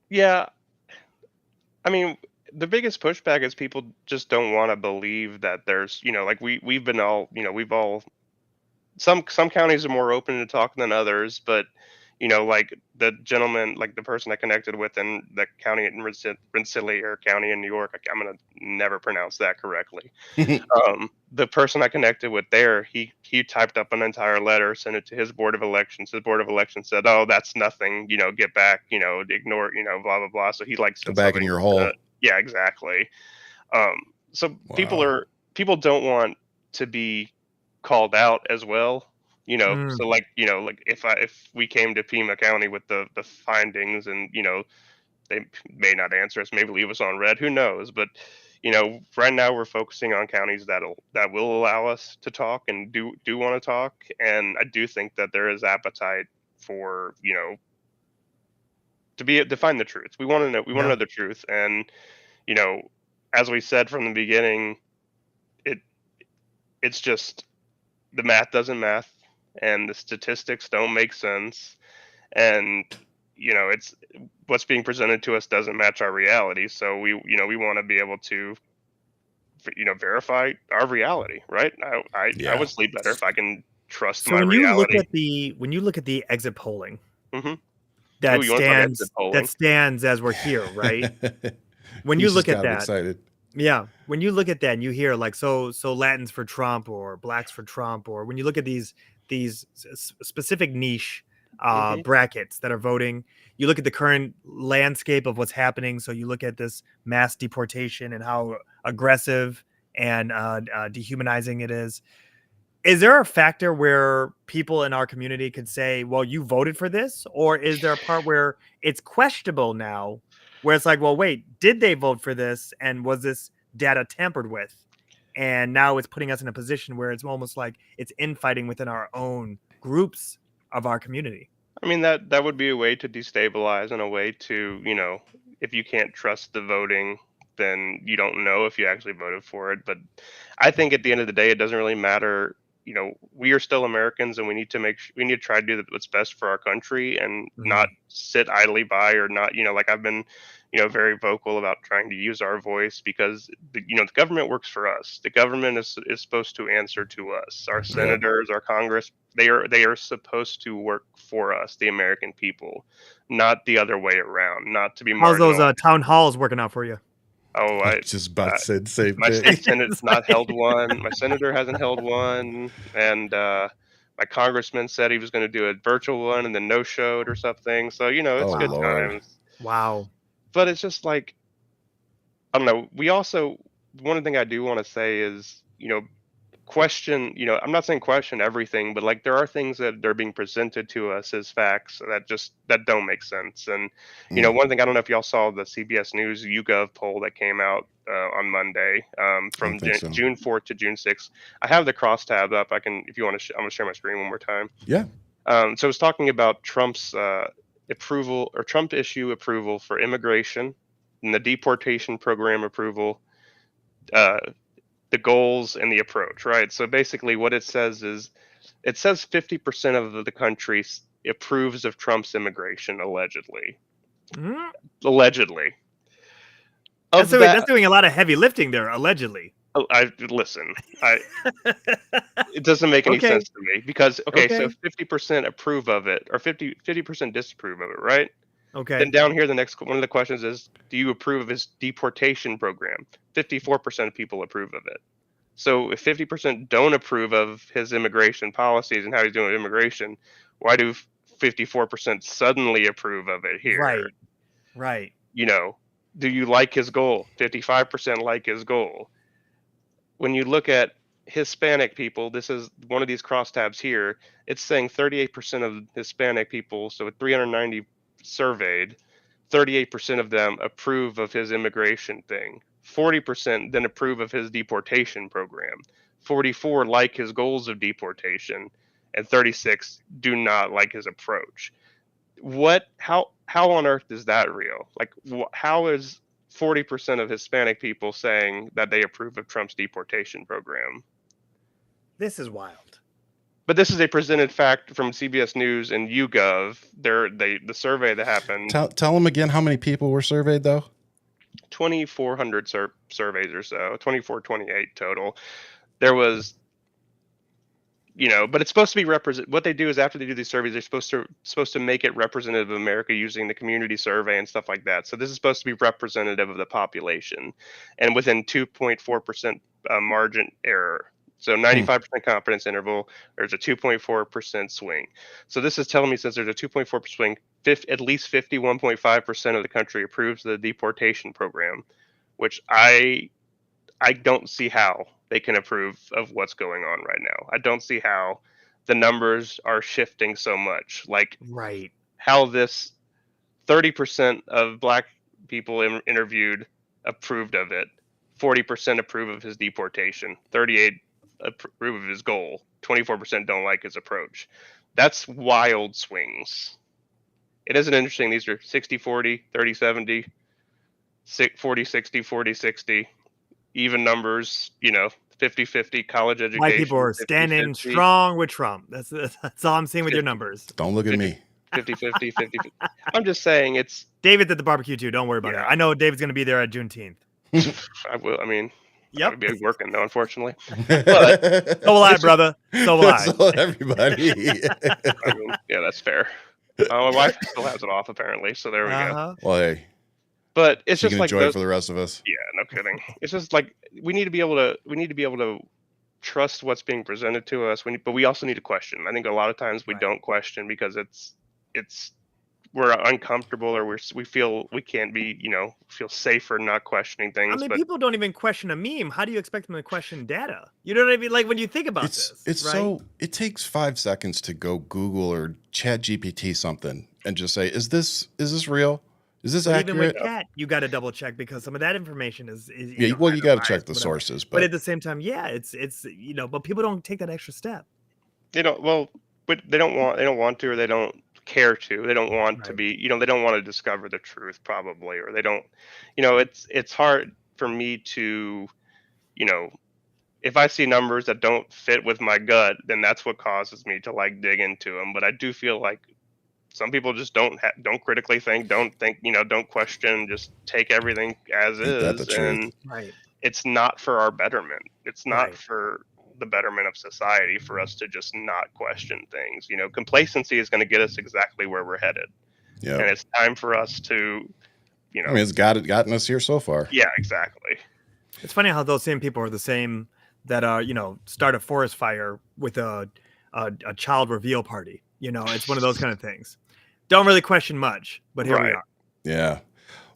Yeah, I mean, the biggest pushback is people just don't want to believe that there's, like we've been all, we've all. Some counties are more open to talking than others, but like the gentleman, like the person I connected with in the county in Rensselaer County in New York, I'm gonna never pronounce that correctly. The person I connected with there, he typed up an entire letter, sent it to his board of elections. His board of elections said, "Oh, that's nothing. Get back. Ignore. Blah blah blah." So he like
go back in your hole.
Yeah, exactly. So wow. People don't want to be called out as well, so like if we came to Pima County with the findings and they may not answer us, maybe leave us on red, who knows, but right now we're focusing on counties that will allow us to talk and do want to talk, and I do think that there is appetite for to find the truth. We want to know the truth, and as we said from the beginning, it's just the math doesn't math and the statistics don't make sense, and it's what's being presented to us doesn't match our reality, so we want to be able to verify our reality, right? I would sleep better if I can trust my reality.
When you look at the exit polling,
mm-hmm.
that stands as we're here, right? When you look at that,
excited.
Yeah, when you look at that and you hear like so Latins for Trump or blacks for Trump, or when you look at these specific niche brackets that are voting, you look at the current landscape of what's happening. So you look at this mass deportation and how aggressive and dehumanizing it is. Is there a factor where people in our community could say, well, you voted for this? Or is there a part where it's questionable now, where it's like, well, wait, did they vote for this? And was this data tampered with? And now it's putting us in a position where it's almost like it's infighting within our own groups of our community.
I mean, that would be a way to destabilize, and a way to, if you can't trust the voting, then you don't know if you actually voted for it. But I think at the end of the day, it doesn't really matter. We are still Americans, and we need to try to do what's best for our country, and not sit idly by, or not, like I've been, very vocal about trying to use our voice, because the government works for us. The government is supposed to answer to us. Our senators, our Congress, they are supposed to work for us, the American people, not the other way around. Not to be marginal.
How's those town halls working out for you?
Oh,
I just about to say the same
my
thing.
State Senate's not held one. My senator hasn't held one, and my congressman said he was going to do a virtual one, and then no showed or something. So it's good times.
Wow.
But it's just like, I don't know. We also, one thing I do want to say is, question, I'm not saying question everything, but like there are things that are being presented to us as facts that don't make sense. And
Mm,
one thing, I don't know if y'all saw the CBS News YouGov poll that came out on Monday,
I don't
from
think so.
June 4th to June 6th. I have the crosstab up. I can, if you want to, I'm gonna share my screen one more time.
Yeah.
So it's talking about Trump's approval, or Trump issue approval for immigration and the deportation program approval, uh, the goals and the approach, right? So basically what it says is, it says 50% of the country approves of Trump's immigration, allegedly.
Mhm.
Allegedly.
That's
Of
that's
that,
doing a lot of heavy lifting there, allegedly.
listen, it doesn't make any
Okay.
sense to me, because, okay, so
Okay.
50% approve of it, or 50% disapprove of it, right?
Okay.
Then down here, the next one of the questions is, do you approve of his deportation program? 54% of people approve of it. So if 50% don't approve of his immigration policies and how he's doing with immigration, why do 54% suddenly approve of it here?
Right. Right.
Do you like his goal? 55% like his goal. When you look at Hispanic people, this is one of these crosstabs here. It's saying 38% of Hispanic people, so 390 surveyed, 38% of them approve of his immigration thing. 40% then approve of his deportation program. 44 like his goals of deportation, and 36 do not like his approach. How on earth is that real? Like, how is 40% of Hispanic people saying that they approve of Trump's deportation program?
This is wild.
But this is a presented fact from CBS News and YouGov. The survey that happened.
Tell them again how many people were surveyed, though.
2,400 surveys or so, 2,428 total. There was, but it's supposed to be what they do is, after they do these surveys, they're supposed to make it representative of America using the community survey and stuff like that. So this is supposed to be representative of the population, and within 2.4% margin error. So 95% confidence interval, there's a 2.4% swing. So this is telling me, since there's a 2.4% swing, at least 51.5% of the country approves the deportation program, which I don't see how they can approve of what's going on right now. I don't see how the numbers are shifting so much. Like,
Right.
how this 30% of black people interviewed approved of it, 40% approve of his deportation, 38 approve of his goal, 24% don't like his approach. That's wild swings. It isn't interesting. These are 60-40, 30-70, 40-60, 40-60, even numbers, 50-50, college education.
White people are standing
50-50,
strong with Trump. That's all I'm seeing with your numbers.
Don't look at me.
50-50, 50-50. I'm just saying, it's
David's at the barbecue too. Don't worry about
Yeah.
it. I know David's going to be there at Juneteenth.
I would
Yep.
be working though, unfortunately.
So will I, brother. So will I.
So will everybody.
I mean, yeah, that's fair. My wife still has it off, apparently, so there we go.
Uh-huh.
Well, hey,
But it's
she
just
can
like
enjoy it for the rest of us.
Yeah, no kidding. It's just like, we need to be able to trust what's being presented to us. But we also need to question. I think a lot of times we
Right.
don't question because we're uncomfortable, or we feel we can't be, feel safer not questioning things.
I mean,
but
people don't even question a meme. How do you expect them to question data? You know what I mean? Like, when you think about this,
It's
right?
so, it takes 5 seconds to go Google or Chat GPT something and just say, is this real? Is this
But
accurate?
even with chat, you got to double check, because some of that information is
Yeah, well, you got to check
biased,
the
whatever.
sources,
But at the same time, yeah, it's but people don't take that extra step.
but they don't want to, or they don't care to. They don't want to
Right.
be, they don't want to discover the truth, probably, or they don't, it's hard for me to, if I see numbers that don't fit with my gut, then that's what causes me to like dig into them. But I do feel like some people just don't critically think, don't question, just take everything as
Ain't that the
is,
truth?
and
Right.
it's not for our betterment. It's not
Right.
for the betterment of society for us to just not question things. Complacency is going to get us exactly where we're headed,
Yeah.
and it's time for us to,
I mean, it's gotten us here so far.
yeah, exactly.
It's funny how those same people are the same that start a forest fire with a child reveal party. It's one of those kind of things. Don't really question much, but here we
Right.
are.
Yeah.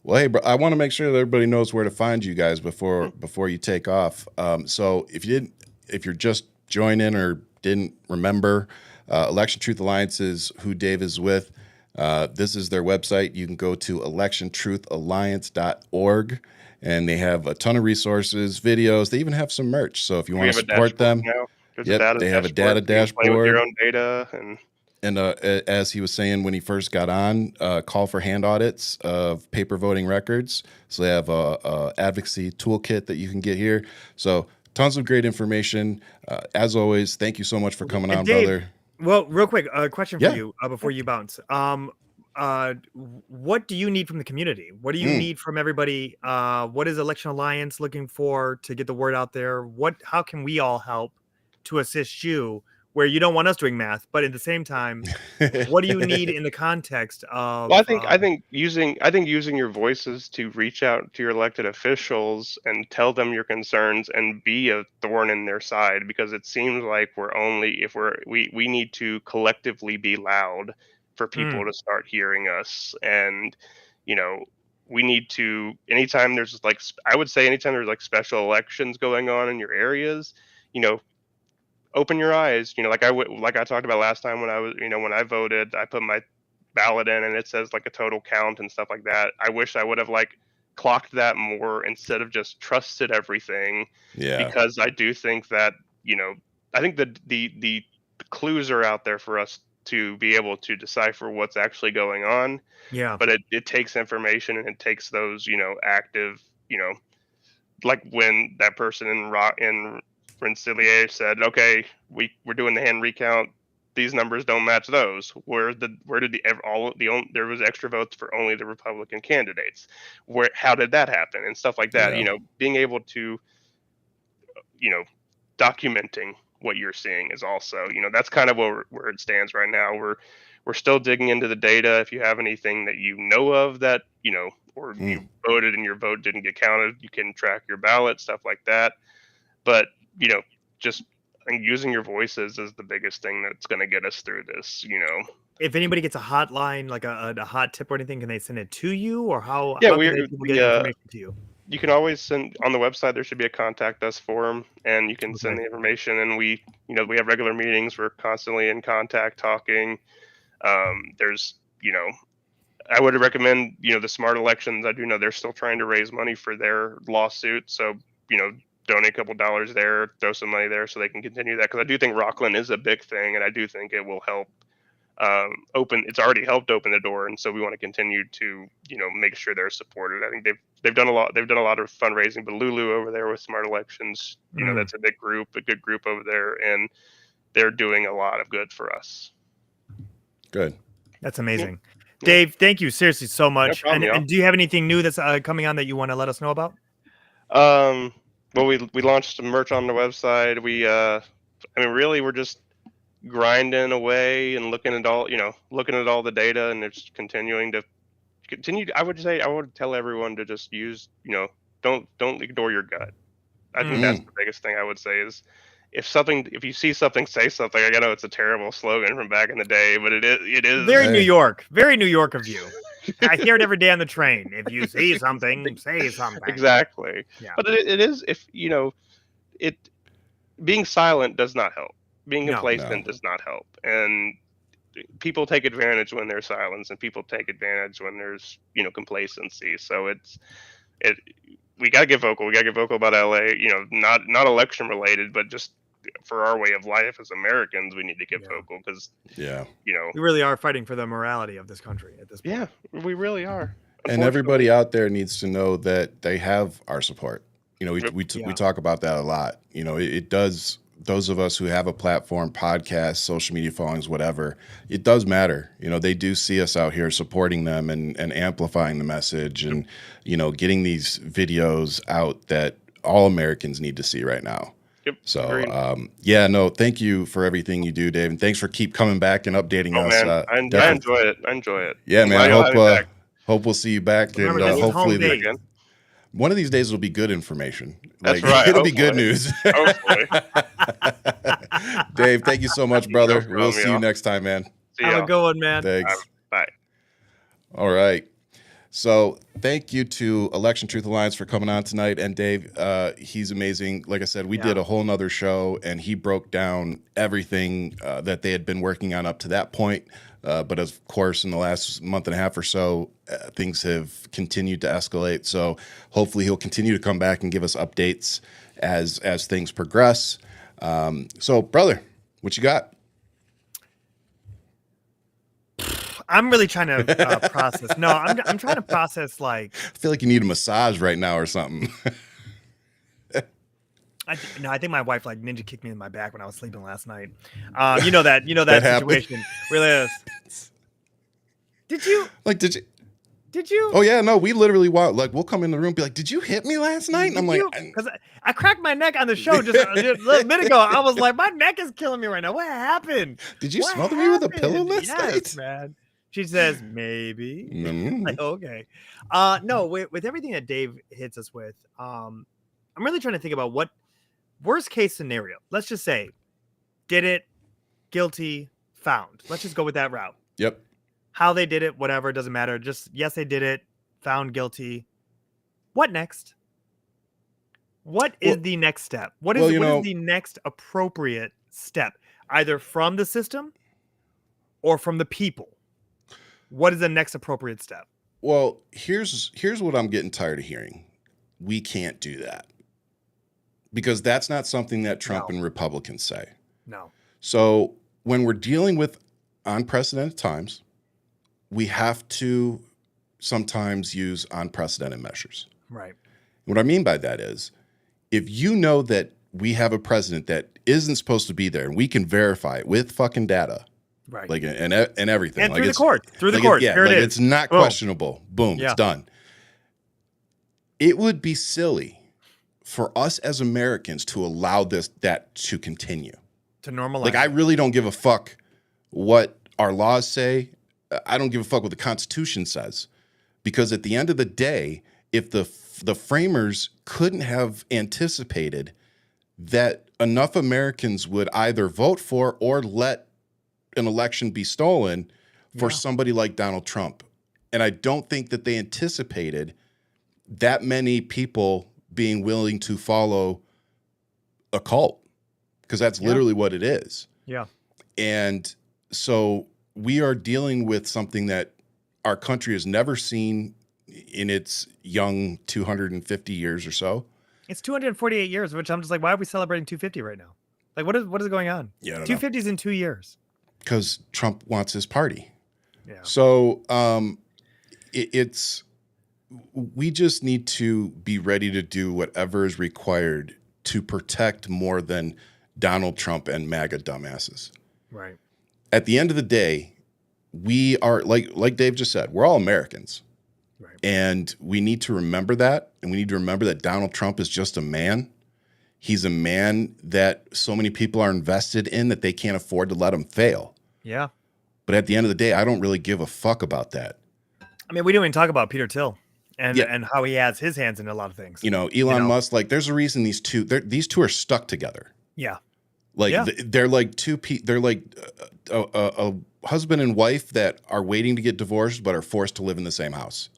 Well, hey, bro, I want to make sure that everybody knows where to find you guys before you take off. So if you didn't, if you're just joining or didn't remember, Election Truth Alliance is who Dave is with. This is their website. You can go to electiontruthalliance.org, and they have a ton of resources, videos. They even have some merch. So if you want to support them, they have a data dashboard.
Play with your own data.
And as he was saying when he first got on, call for hand audits of paper voting records. So they have a advocacy toolkit that you can get here. So tons of great information. As always, thank you so much for coming on,
Dave,
brother.
Well, real quick, question for you before you bounce. What do you need from the community? What do you need from everybody? What is Election Alliance looking for to get the word out there? How can we all help to assist you where you don't want us doing math, but at the same time, what do you need in the context of?
Well, I think using your voices to reach out to your elected officials and tell them your concerns and be a thorn in their side, because it seems like we need to collectively be loud for people to start hearing us. And we need to, anytime there's anytime there's like special elections going on in your areas, open your eyes. Like I talked about last time when I was, when I voted, I put my ballot in and it says like a total count and stuff like that. I wish I would have like clocked that more instead of just trusted everything.
Yeah.
Because I do think that, I think that the clues are out there for us to be able to decipher what's actually going on.
Yeah.
But it takes information, and it takes those, active, like when that person in Rensselaer said, okay, we're doing the hand recount. These numbers don't match those. There was extra votes for only the Republican candidates. How did that happen? And stuff like that.
Yeah.
Being able to, documenting what you're seeing is also, that's kind of where it stands right now. We're still digging into the data. If you have anything that you know of that, or you voted and your vote didn't get counted, you can track your ballot, stuff like that. But just using your voices is the biggest thing that's going to get us through this.
If anybody gets a hotline, like a hot tip or anything, can they send it to you, or how?
Yeah,
how can people get information to you?
You can always send on the website. There should be a contact us form, and you can send the information. And we have regular meetings. We're constantly in contact, talking. There's, I would recommend, the Smart Elections. I do know they're still trying to raise money for their lawsuit. So, donate a couple dollars there, throw some money there so they can continue that. Because I do think Rockland is a big thing, and I do think it will help it's already helped open the door, and so we want to continue to make sure they're supported. I think they've done a lot of fundraising, but Lulu over there with Smart Elections, that's a good group over there, and they're doing a lot of good for us.
Good.
That's amazing. Yeah. Dave, thank you seriously so much.
No problem,
and do you have anything new that's coming on that you want to let us know about?
Well, we launched some merch on the website. Really we're just grinding away and looking at all the data, and it's continue. I would tell everyone to just use, don't ignore your gut. I think that's the biggest thing I would say is if you see something, say something. I know it's a terrible slogan from back in the day, but it is
very New York of you. I hear it every day on the train. If you see something, say something.
Exactly. Yeah. But it is, being silent does not help. Being complacent does not help. And people take advantage when there's silence, and people take advantage when there's, complacency. So we got to get vocal. We got to get vocal about LA, not election related, but just for our way of life as Americans, we need to get vocal because,
we really are fighting for the morality of this country at this point.
Yeah, we really are.
And everybody out there needs to know that they have our support. We talk about that a lot. It does. Those of us who have a platform, podcast, social media followings, whatever, it does matter. They do see us out here supporting them and amplifying the message and, getting these videos out that all Americans need to see right now.
Yep.
So, thank you for everything you do, Dave. And thanks for keep coming back and updating us.
Man, I enjoy it.
Yeah, man. I hope we'll see you back. And hopefully one of these days will be good information.
That's right.
It'll be good news.
Hopefully.
Dave, thank you so much, brother. We'll see you next time, man.
Have a good one, man.
Thanks.
Bye.
All right. So thank you to Election Truth Alliance for coming on tonight. And Dave, he's amazing. Like I said, we did a whole nother show and he broke down everything that they had been working on up to that point. But of course, in the last month and a half or so, things have continued to escalate. So hopefully he'll continue to come back and give us updates as things progress. So brother, what you got?
I'm really trying to process. No, I'm trying to process like.
I feel like you need a massage right now or something.
I think my wife like ninja kicked me in my back when I was sleeping last night. You know that situation. Really is. Did you? Did you?
Oh yeah, no. We literally we'll come in the room and be like, "Did you hit me last night?" And I'm like,
because I cracked my neck on the show just a little bit ago. I was like, my neck is killing me right now. What happened?
Did you smother me with a pillow last night?
Man. She says maybe. Like, okay. No, with everything that Dave hits us with, I'm really trying to think about what worst case scenario. Let's just say, did it, guilty, found. Let's just go with that route.
Yep.
How they did it, whatever, doesn't matter. Just yes, they did it, found guilty. What next? What is the next step? What is the next appropriate step, either from the system or from the people? What is the next appropriate step?
Well, here's what I'm getting tired of hearing. We can't do that. Because that's not something that Trump and Republicans say.
No. So
when we're dealing with unprecedented times, we have to sometimes use unprecedented measures.
Right.
What I mean by that is, if you know that we have a president that isn't supposed to be there and we can verify it with fucking data,
right,
like and everything,
and
like
through the court,
yeah,
here
like
it is.
It's not questionable. Boom, it's done. It would be silly for us as Americans to allow that to continue,
to normalize.
Like I really don't give a fuck what our laws say. I don't give a fuck what the Constitution says, because at the end of the day, if the framers couldn't have anticipated that enough Americans would either vote for or let an election be stolen for somebody like Donald Trump. And I don't think that they anticipated that many people being willing to follow a cult, because that's literally what it is.
Yeah.
And so we are dealing with something that our country has never seen in its young 250 years or so.
It's 248 years, which I'm just like, why are we celebrating 250 right now? Like, what is going on?
Yeah,
250 is in 2 years.
Because Trump wants his party.
Yeah.
So we just need to be ready to do whatever is required to protect more than Donald Trump and MAGA dumbasses.
Right.
At the end of the day, we are, like Dave just said, we're all Americans.
Right.
And we need to remember that. And we need to remember that Donald Trump is just a man. He's a man that so many people are invested in that they can't afford to let him fail.
Yeah.
But at the end of the day, I don't really give a fuck about that.
I mean, we didn't even talk about Peter Thiel and how he has his hands in a lot of things.
You know, Elon Musk, like there's a reason these two are stuck together.
Yeah.
Like they're like they're like a husband and wife that are waiting to get divorced but are forced to live in the same house.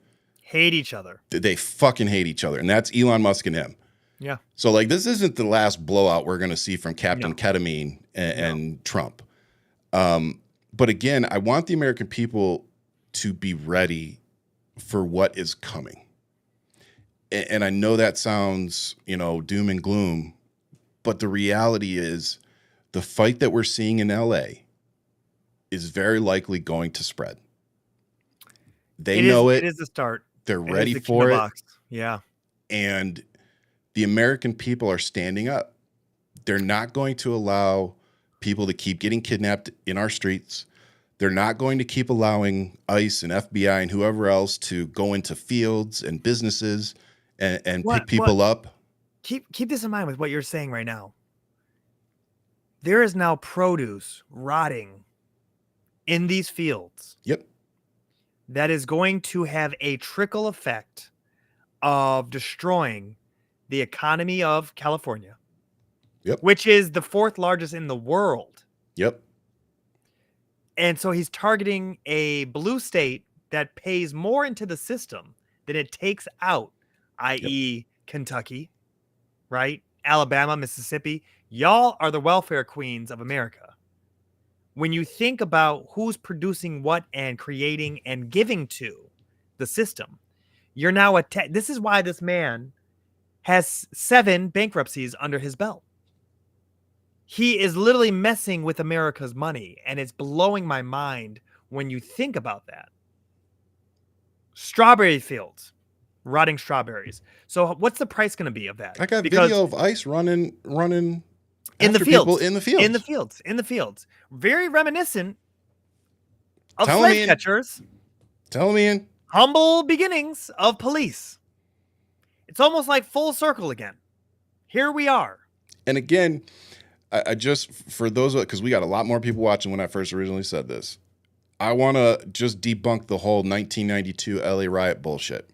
Hate each other.
They fucking hate each other. And that's Elon Musk and him.
Yeah.
So like this isn't the last blowout we're going to see from Captain Ketamine and Trump. But again, I want the American people to be ready for what is coming. And I know that sounds, doom and gloom, but the reality is the fight that we're seeing in LA is very likely going to spread. They know it.
It is the start.
They're ready for it.
Yeah.
And the American people are standing up. They're not going to allow people to keep getting kidnapped in our streets. They're not going to keep allowing ICE and FBI and whoever else to go into fields and businesses and pick people up.
Keep this in mind with what you're saying right now. There is now produce rotting in these fields.
Yep.
That is going to have a trickle effect of destroying the economy of California.
Yep.
Which is the 4th largest in the world.
Yep.
And so he's targeting a blue state that pays more into the system than it takes out, i.e., Kentucky, right? Alabama, Mississippi. Y'all are the welfare queens of America. When you think about who's producing what and creating and giving to the system, you're now this is why this man has 7 bankruptcies under his belt. He is literally messing with America's money, and it's blowing my mind when you think about that. Strawberry fields, rotting strawberries. So what's the price going to be of that?
I got video of ICE running
in the
after
fields,
people in the fields.
Very reminiscent of
Tell
slave catchers.
Tell me in.
Humble beginnings of police. It's almost like full circle again. Here we are.
And again, I just, for those, because we got a lot more people watching when I first originally said this, I want to just debunk the whole 1992 LA riot bullshit.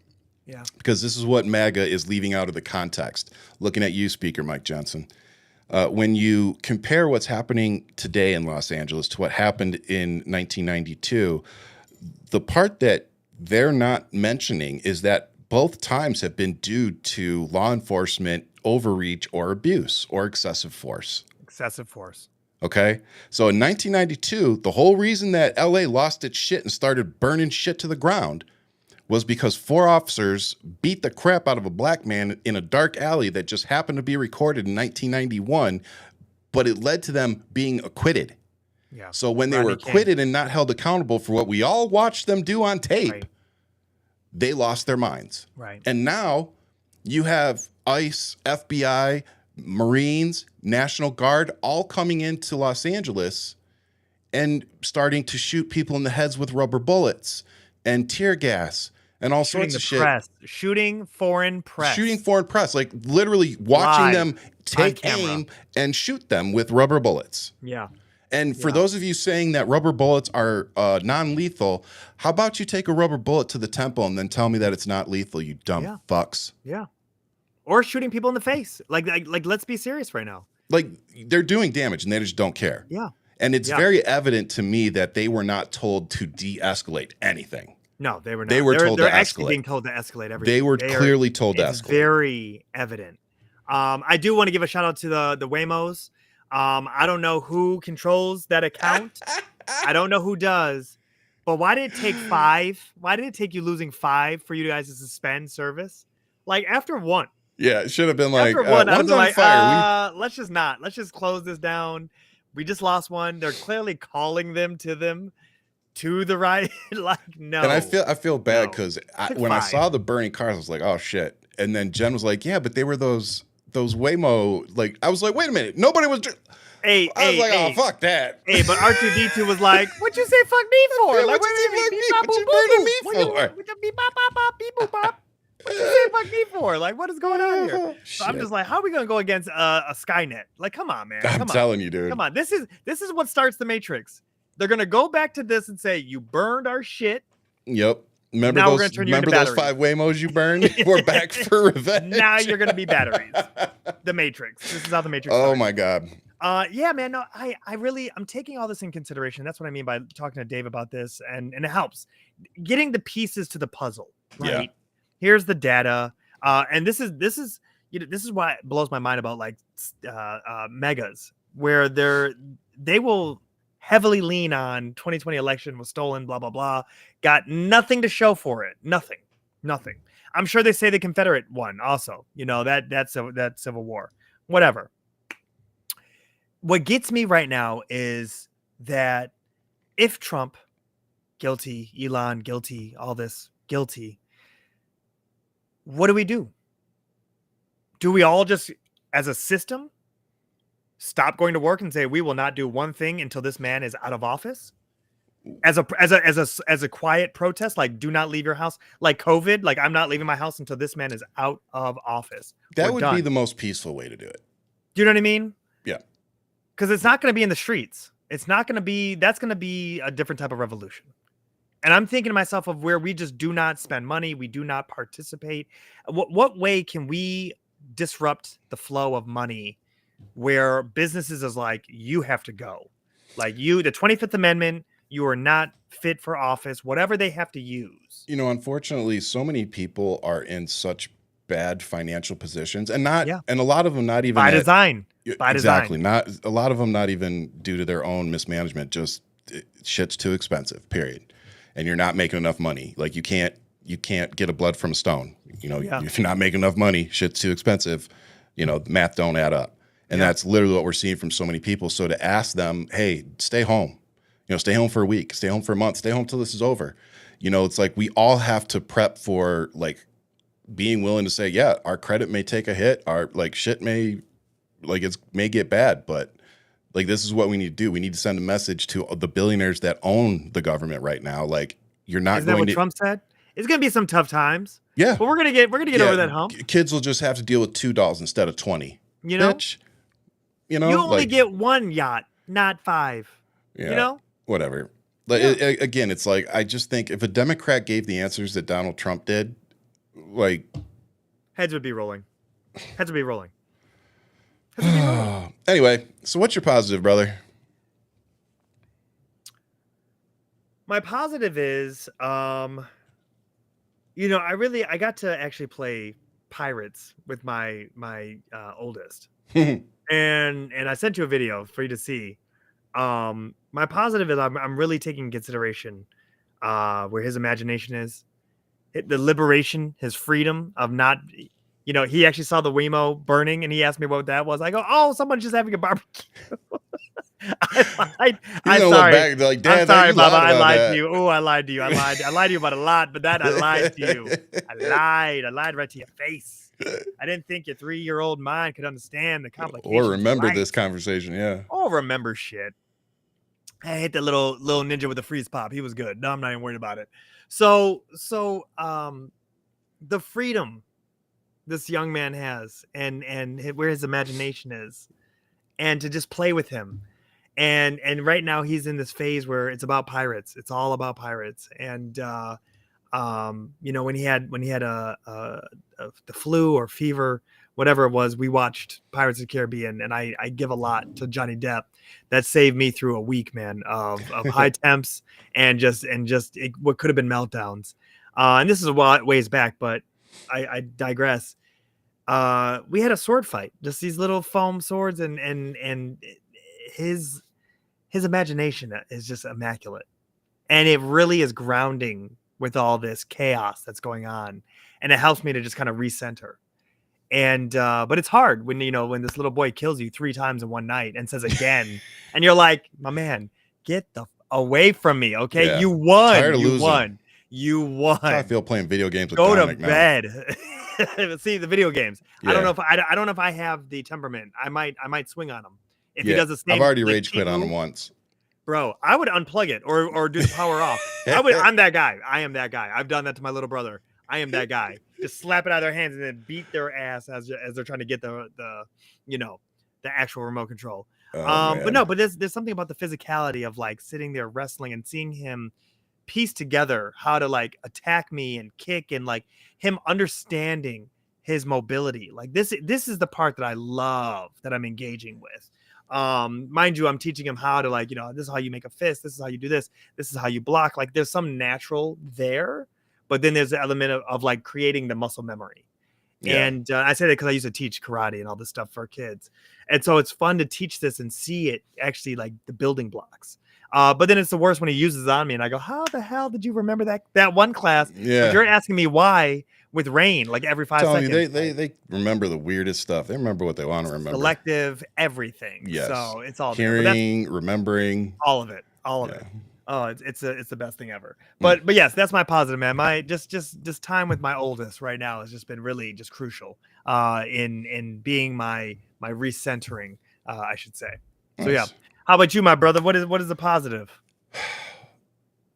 Yeah.
Because this is what MAGA is leaving out of the context. Looking at you, Speaker Mike Johnson. When you compare what's happening today in Los Angeles to what happened in 1992, the part that they're not mentioning is that both times have been due to law enforcement overreach or abuse or excessive force.
Excessive force.
Okay? So in 1992, the whole reason that LA lost its shit and started burning shit to the ground was because 4 officers beat the crap out of a black man in a dark alley that just happened to be recorded in 1991, but it led to them being acquitted.
Yeah.
So when they were acquitted and not held accountable for what we all watched them do on tape, they lost their minds.
Right.
And now you have ICE, FBI, Marines, National Guard all coming into Los Angeles and starting to shoot people in the heads with rubber bullets and tear gas and all sorts of shit.
Shooting foreign press.
Like literally watching
Live
them take aim and shoot them with rubber bullets.
Yeah.
And for those of you saying that rubber bullets are non-lethal, how about you take a rubber bullet to the temple and then tell me that it's not lethal, you dumb fucks?
Yeah. Or shooting people in the face. Like, let's be serious right now.
Like, they're doing damage and they just don't care.
Yeah.
And it's very evident to me that they were not told to de-escalate anything.
No, they were not.
They were told to escalate.
They're actually being told to escalate everything.
They were clearly told to escalate.
It's very evident. I do want to give a shout out to the Waymos. I don't know who controls that account. I don't know who does. But why did it take 5? Why did it take you losing 5 for you guys to suspend service? Like after 1.
Yeah, it should have been like,
after 1, I was like,
fire.
Let's just not. Let's just close this down. We just lost 1. They're clearly calling them to the right. Like, no.
And I feel bad because when I saw the burning cars, I was like, oh shit. And then Jen was like, yeah, but they were those Waymo. Like, I was like, wait a minute, nobody was. I was like, oh fuck that.
Hey, but R2D2 was like, what you say fuck me for?
Yeah,
like,
what you say fuck me? What you burning me for?
What you say fuck me for? Like, what is going on here?
Oh,
So I'm just like, how are we gonna go against a Skynet? Like, come on, man.
I'm telling you, dude.
Come on. This is what starts the Matrix. They're gonna go back to this and say, you burned our shit.
Yep. Remember
Now
those 5 Waymos you burned? We're back for revenge.
Now you're gonna be batteries. The Matrix. This is how the Matrix
Oh
starts.
my God.
Yeah, man. No, I'm taking all this in consideration. That's what I mean by talking to Dave about this, and it helps getting the pieces to the puzzle. Right.
Yeah.
Here's the data, and this is why it blows my mind about like megas, where they will heavily lean on 2020 election was stolen, blah blah blah. Got nothing to show for it. Nothing. I'm sure they say the Confederate won also. That Civil War, whatever. What gets me right now is that if Trump, guilty, Elon, guilty, all this, guilty, what do we do? Do we all just, as a system, stop going to work and say we will not do one thing until this man is out of office? As a quiet protest, like do not leave your house, like COVID, like I'm not leaving my house until this man is out of office.
That would be the most peaceful way to do it.
Do you know what I mean?
Yeah.
Because it's not going to be in the streets. It's not going to be, that's going to be a different type of revolution. And I'm thinking to myself of where we just do not spend money. We do not participate. What way can we disrupt the flow of money where businesses is like, you have to go. Like the 25th Amendment, You are not fit for office, whatever they have to use.
You know, unfortunately, so many people are in such bad financial positions, and not,
Yeah.
and a lot of them not even
By
at-
design.
Yeah,
By
exactly.
design.
Not a lot of them, not even due to their own mismanagement. Just shit's too expensive. Period. And you're not making enough money. Like you can't get a blood from a stone. You know,
Yeah.
if you're not making enough money, shit's too expensive. You know, math don't add up. And
Yeah.
that's literally what we're seeing from so many people. So to ask them, hey, stay home. You know, stay home for a week, stay home for a month, stay home till this is over. You know, it's like we all have to prep for like being willing to say, yeah, our credit may take a hit, our like shit may may get bad, but like this is what we need to do. We need to send a message to the billionaires that own the government right now. Like you're not
Isn't that
going
what
to
Trump said? It's gonna be some tough times.
Yeah.
But we're gonna get over that hump.
Kids will just have to deal with $2 instead of 20.
You know?
Bitch. You know,
You only
like,
get one yacht, not 5.
yeah,
You know?
whatever. Like again, it's like I just think if a Democrat gave the answers that Donald Trump did, like
Heads would be rolling. Heads would be rolling. Heads would be rolling.
Anyway, so what's your positive, brother?
My positive is, you know, I got to actually play Pirates with my oldest, and I sent you a video for you to see. My positive is I'm really taking consideration where his imagination is, the liberation, his freedom of not, you know, he actually saw the Wemo burning and he asked me what that was. I go, oh, someone's just having a barbecue. I'm sorry.
Back, like, Dad,
I'm sorry, Baba. I lied
that.
to you. Oh, I lied to you. I lied to you about a lot, but that I lied to you. I lied right to your face. I didn't think your 3-year-old mind could understand the complications.
Or remember this conversation, yeah.
Oh, remember shit. I hit the little ninja with the freeze pop. He was good. No, I'm not even worried about it. So the freedom this young man has and where his imagination is, and to just play with him. And right now he's in this phase where it's about pirates. It's all about pirates. And you know, when he had the flu or fever, whatever it was, we watched Pirates of the Caribbean, and I give a lot to Johnny Depp. That saved me through a week, man, of high temps and what could have been meltdowns. And this is a ways back, but I digress. We had a sword fight, just these little foam swords, and his imagination is just immaculate, and it really is grounding with all this chaos that's going on, and it helps me to just kind of recenter. And but it's hard when when this little boy kills you 3 times in one night and says again, and you're like, my man, get the away from me, okay?
Yeah.
You won.
Tired of
you
losing.
won. You won.
That's how I feel playing video games with
Go
Dominic
to bed. See the video games.
Yeah.
I don't know if I have the temperament. I might swing on him if he does the same.
I've already
like,
rage quit on him once.
Bro, I would unplug it or do the power off. I'm that guy. I am that guy. I've done that to my little brother. I am that guy. Just slap it out of their hands and then beat their ass as they're trying to get the actual remote control. But there's something about the physicality of like sitting there wrestling and seeing him piece together how to like attack me and kick, and like him understanding his mobility. Like this is the part that I love, that I'm engaging with. Mind you, I'm teaching him how to like, this is how you make a fist. This is how you do this. This is how you block. Like there's some natural there, but then there's the element of like creating the muscle memory. Yeah. And I say that because I used to teach karate and all this stuff for kids. And so it's fun to teach this and see it actually like the building blocks. But then it's the worst when he uses it on me and I go, how the hell did you remember that one class?
Yeah.
But you're asking me why with rain, like every 5 seconds.
They remember the weirdest stuff. They remember what they want to remember.
Selective everything.
Yes.
So it's all
hearing, remembering.
All of it. Oh, it's the best thing ever. But yes, that's my positive, man. My just time with my oldest right now has just been really just crucial in being my recentering, I should say. So
Nice.
yeah. How about you, my brother? What is the positive?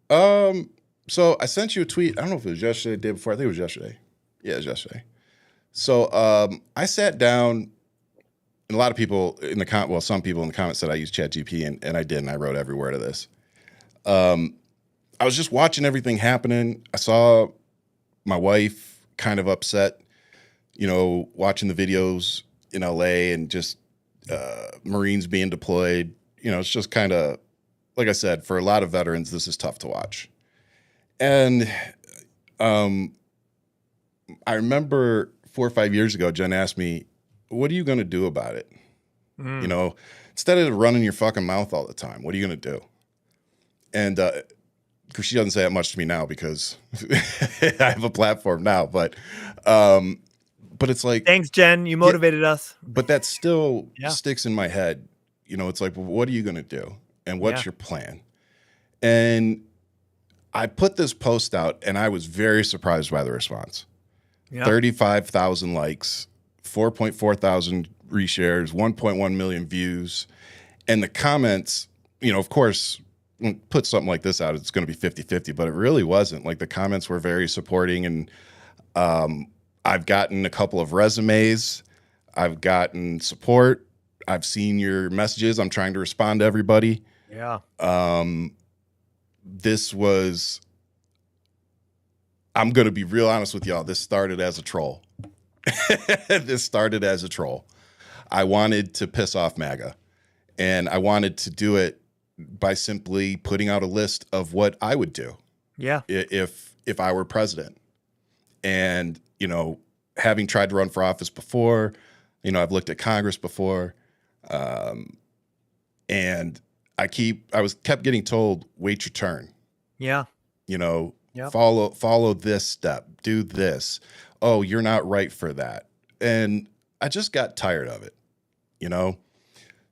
So I sent you a tweet. I don't know if it was yesterday, the day before. I think it was yesterday. Yeah, it was yesterday. So I sat down, and a lot of people in the some people in the comments said I used ChatGPT, and I did, and I wrote every word of this. I was just watching everything happening. I saw my wife kind of upset, watching the videos in LA and just Marines being deployed. It's just kind of like I said, for a lot of veterans, this is tough to watch. And I remember 4 or 5 years ago, Jen asked me, what are you going to do about it? You know, instead of running your fucking mouth all the time, what are you going to do? And because she doesn't say that much to me now because I have a platform now, but it's like,
thanks, Jen. You motivated us.
But that still sticks in my head. You know, it's like, well, what are you going to do? And what's your plan? And I put this post out and I was very surprised by the response. 35,000 likes, 4.4 thousand reshares, 1.1 million views. And the comments, you know, of course, when you put something like this out, it's going to be 50-50, but it really wasn't. Like the comments were very supporting. And I've gotten a couple of resumes. I've gotten support. I've seen your messages. I'm trying to respond to everybody.
Yeah.
This was, I'm going to be real honest with y'all. This started as a troll. This started as a troll. I wanted to piss off MAGA, and I wanted to do it by simply putting out a list of what I would do.
Yeah.
If I were president. And, you know, having tried to run for office before, you know, I've looked at Congress before. And I kept getting told, wait your turn.
Yeah.
You know, follow this step, do this. Oh, you're not right for that. And I just got tired of it, you know?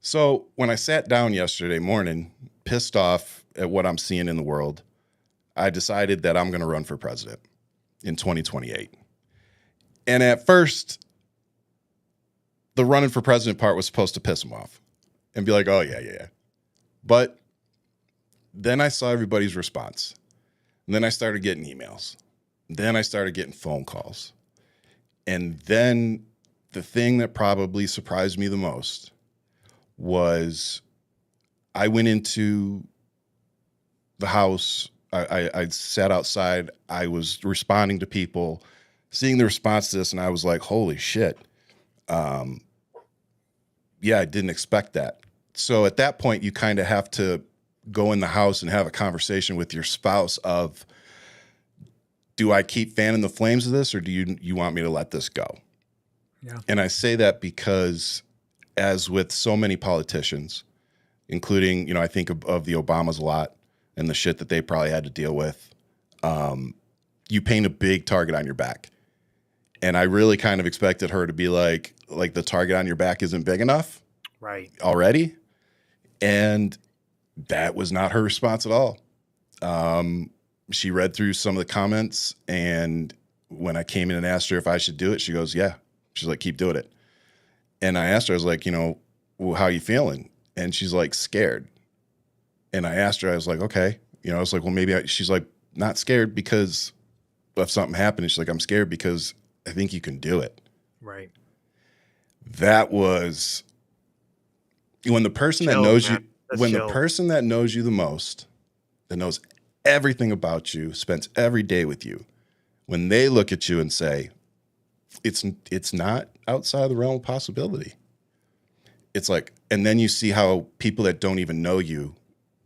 So when I sat down yesterday morning, pissed off at what I'm seeing in the world, I decided that I'm going to run for president in 2028. And at first, the running for president part was supposed to piss him off and be like, oh, yeah. But then I saw everybody's response. And then I started getting emails. Then I started getting phone calls. And then the thing that probably surprised me the most was I went into the house. I sat outside. I was responding to people, seeing the response to this, and I was like, holy shit. Yeah, I didn't expect that. So at that point, you kind of have to go in the house and have a conversation with your spouse of, do I keep fanning the flames of this, or do you want me to let this go?
Yeah.
And I say that because, as with so many politicians, including, you know, I think of the Obamas a lot and the shit that they probably had to deal with, you paint a big target on your back. And I really kind of expected her to be like the target on your back isn't big enough,
right,
already. And that was not her response at all. She read through some of the comments, and when I came in and asked her if I should do it, she goes, yeah. She's like, keep doing it. And I asked her, I was like, you know, well, how are you feeling? And she's like, scared. And I asked her, I was like, okay. You know, I was like, well, maybe she's like, not scared because of something happened. And she's like, I'm scared because I think you can do it.
right.
That was when the person that knows you, when the person that knows you the most, that knows everything about you, spends every day with you, when they look at you and say, it's not outside the realm of possibility. It's like, and then you see how people that don't even know you,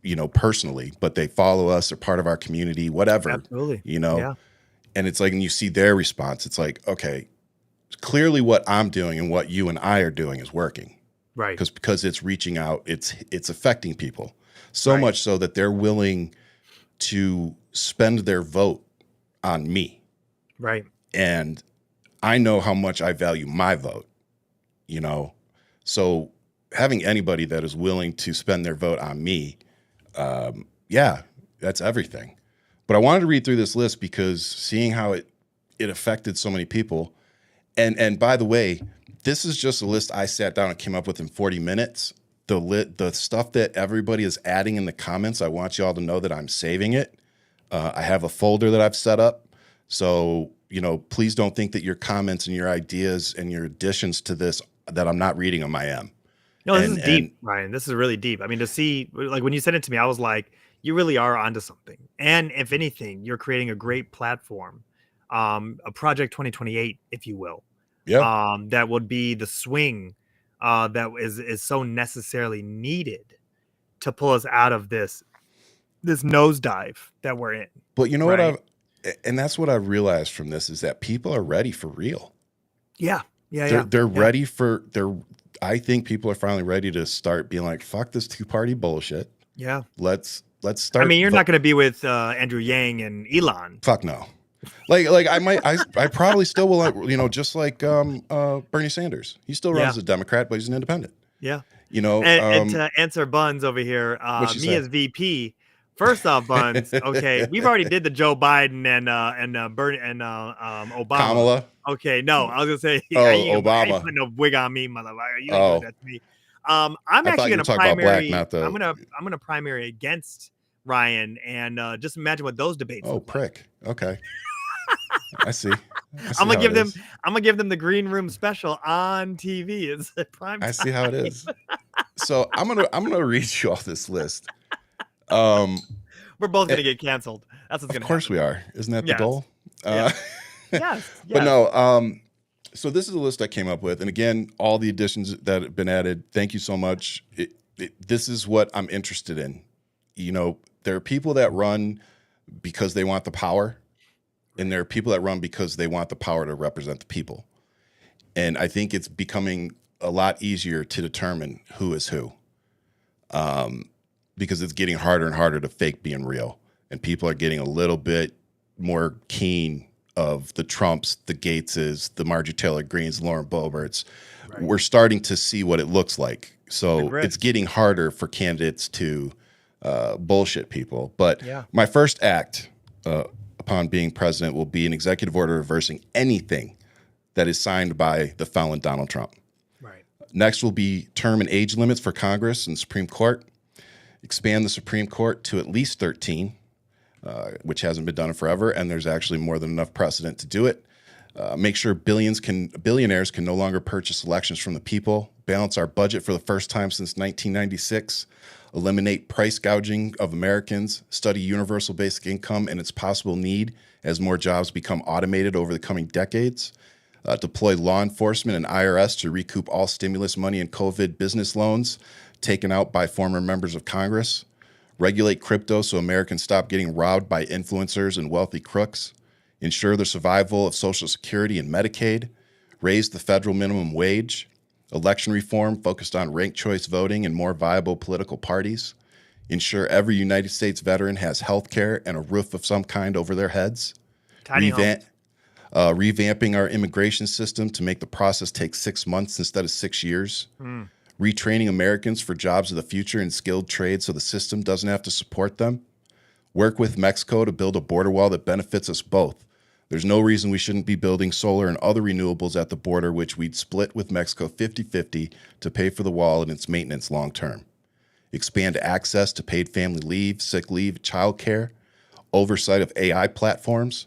you know, personally, but they follow us, they're part of our community, whatever.
Absolutely.
You know,
Yeah.
And it's like, and you see their response. It's like, okay, clearly what I'm doing and what you and I are doing is working.
Right.
Because it's reaching out, it's affecting people so much so that they're willing to spend their vote on me.
Right.
And I know how much I value my vote, you know? So having anybody that is willing to spend their vote on me, yeah, that's everything. But I wanted to read through this list because seeing how it affected so many people. And by the way, this is just a list I sat down and came up with in 40 minutes. The stuff that everybody is adding in the comments, I want you all to know that I'm saving it. I have a folder that I've set up. So, you know, please don't think that your comments and your ideas and your additions to this, that I'm not reading them. I am.
No, this is deep, Ryan. This is really deep. I mean, to see, like, when you sent it to me, I was like, you really are onto something. And if anything, you're creating a great platform, a Project 2028, if you will.
Yeah.
That would be the swing that is so necessarily needed to pull us out of this nosedive that we're in.
But you know
Right.
and that's what I realized from this is that people are ready for real.
Yeah.
They're ready for I think people are finally ready to start being like, fuck this two-party bullshit.
Yeah.
Let's start.
I mean, you're not going to be with Andrew Yang and Elon.
Fuck no. Like I probably still will, just like Bernie Sanders. He still runs as a Democrat, but he's an independent.
Yeah.
And
to answer Buns over here,
What'd she
me
say?
as VP. First off, Buns, okay, we've already did the Joe Biden and Bernie and Obama.
Kamala.
Okay, no, I was gonna say,
Obama.
I ain't putting no wig on me, motherfucker. You ain't doing that to me. I'm
I thought
actually
you
gonna
were talking about
primary.
black, not the.
I'm gonna primary against Ryan, and just imagine what those debates.
Oh,
look
prick.
like.
Okay. I see.
I'm gonna give them the green room special on TV. It's a prime time.
I see how it is. So I'm gonna read you off this list.
We're both gonna get canceled. That's what's gonna happen.
Of course we are. Isn't that the goal?
Yes.
But no. So this is a list I came up with, and again, all the additions that have been added. Thank you so much. This is what I'm interested in. There are people that run because they want the power, and there are people that run because they want the power to represent the people. And I think it's becoming a lot easier to determine who is who, because it's getting harder and harder to fake being real, and people are getting a little bit more keen of the Trumps, the Gateses, the Marjorie Taylor Greenes, Lauren Boeberts. Right. We're starting to see what it looks like. So it's getting harder for candidates to bullshit people. But my first act upon being president will be an executive order reversing anything that is signed by the felon Donald Trump.
Right.
Next will be term and age limits for Congress and Supreme Court. Expand the Supreme Court to at least 13, which hasn't been done in forever, and there's actually more than enough precedent to do it. Make sure billionaires can no longer purchase elections from the people. Balance our budget for the first time since 1996. Eliminate price gouging of Americans. Study universal basic income and its possible need as more jobs become automated over the coming decades. Deploy law enforcement and IRS to recoup all stimulus money and COVID business loans taken out by former members of Congress. Regulate crypto so Americans stop getting robbed by influencers and wealthy crooks. Ensure the survival of Social Security and Medicaid. Raise the federal minimum wage. Election reform focused on ranked choice voting and more viable political parties. Ensure every United States veteran has health care and a roof of some kind over their heads. Revamping our immigration system to make the process take 6 months instead of 6 years. Retraining Americans for jobs of the future in skilled trades so the system doesn't have to support them. Work with Mexico to build a border wall that benefits us both. There's no reason we shouldn't be building solar and other renewables at the border, which we'd split with Mexico 50-50 to pay for the wall and its maintenance long term. Expand access to paid family leave, sick leave, childcare, oversight of AI platforms.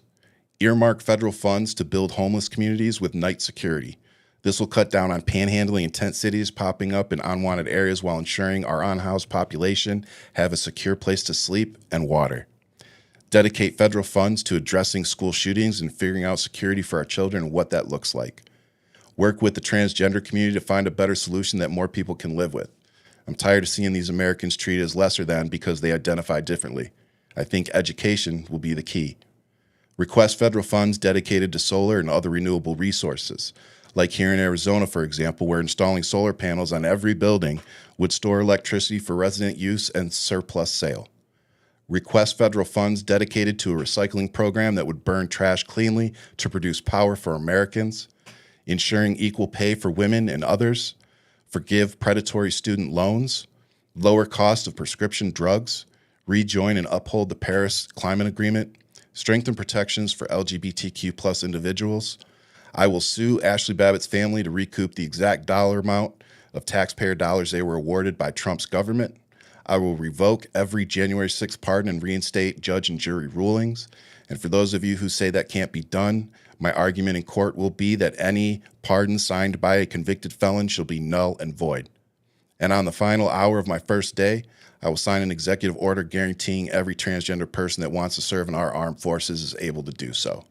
Earmark federal funds to build homeless communities with night security. This will cut down on panhandling in tent cities popping up in unwanted areas while ensuring our unhoused population have a secure place to sleep and water. Dedicate federal funds to addressing school shootings and figuring out security for our children and what that looks like. Work with the transgender community to find a better solution that more people can live with. I'm tired of seeing these Americans treated as lesser than because they identify differently. I think education will be the key. Request federal funds dedicated to solar and other renewable resources. Like here in Arizona, for example, where installing solar panels on every building would store electricity for resident use and surplus sale. Request federal funds dedicated to a recycling program that would burn trash cleanly to produce power for Americans. Ensuring equal pay for women and others. Forgive predatory student loans. Lower cost of prescription drugs. Rejoin and uphold the Paris Climate Agreement. Strengthen protections for LGBTQ plus individuals. I will sue Ashley Babbitt's family to recoup the exact dollar amount of taxpayer dollars they were awarded by Trump's government. I will revoke every January 6th pardon and reinstate judge and jury rulings. And for those of you who say that can't be done, my argument in court will be that any pardon signed by a convicted felon shall be null and void. And on the final hour of my first day, I will sign an executive order guaranteeing every transgender person that wants to serve in our armed forces is able to do so.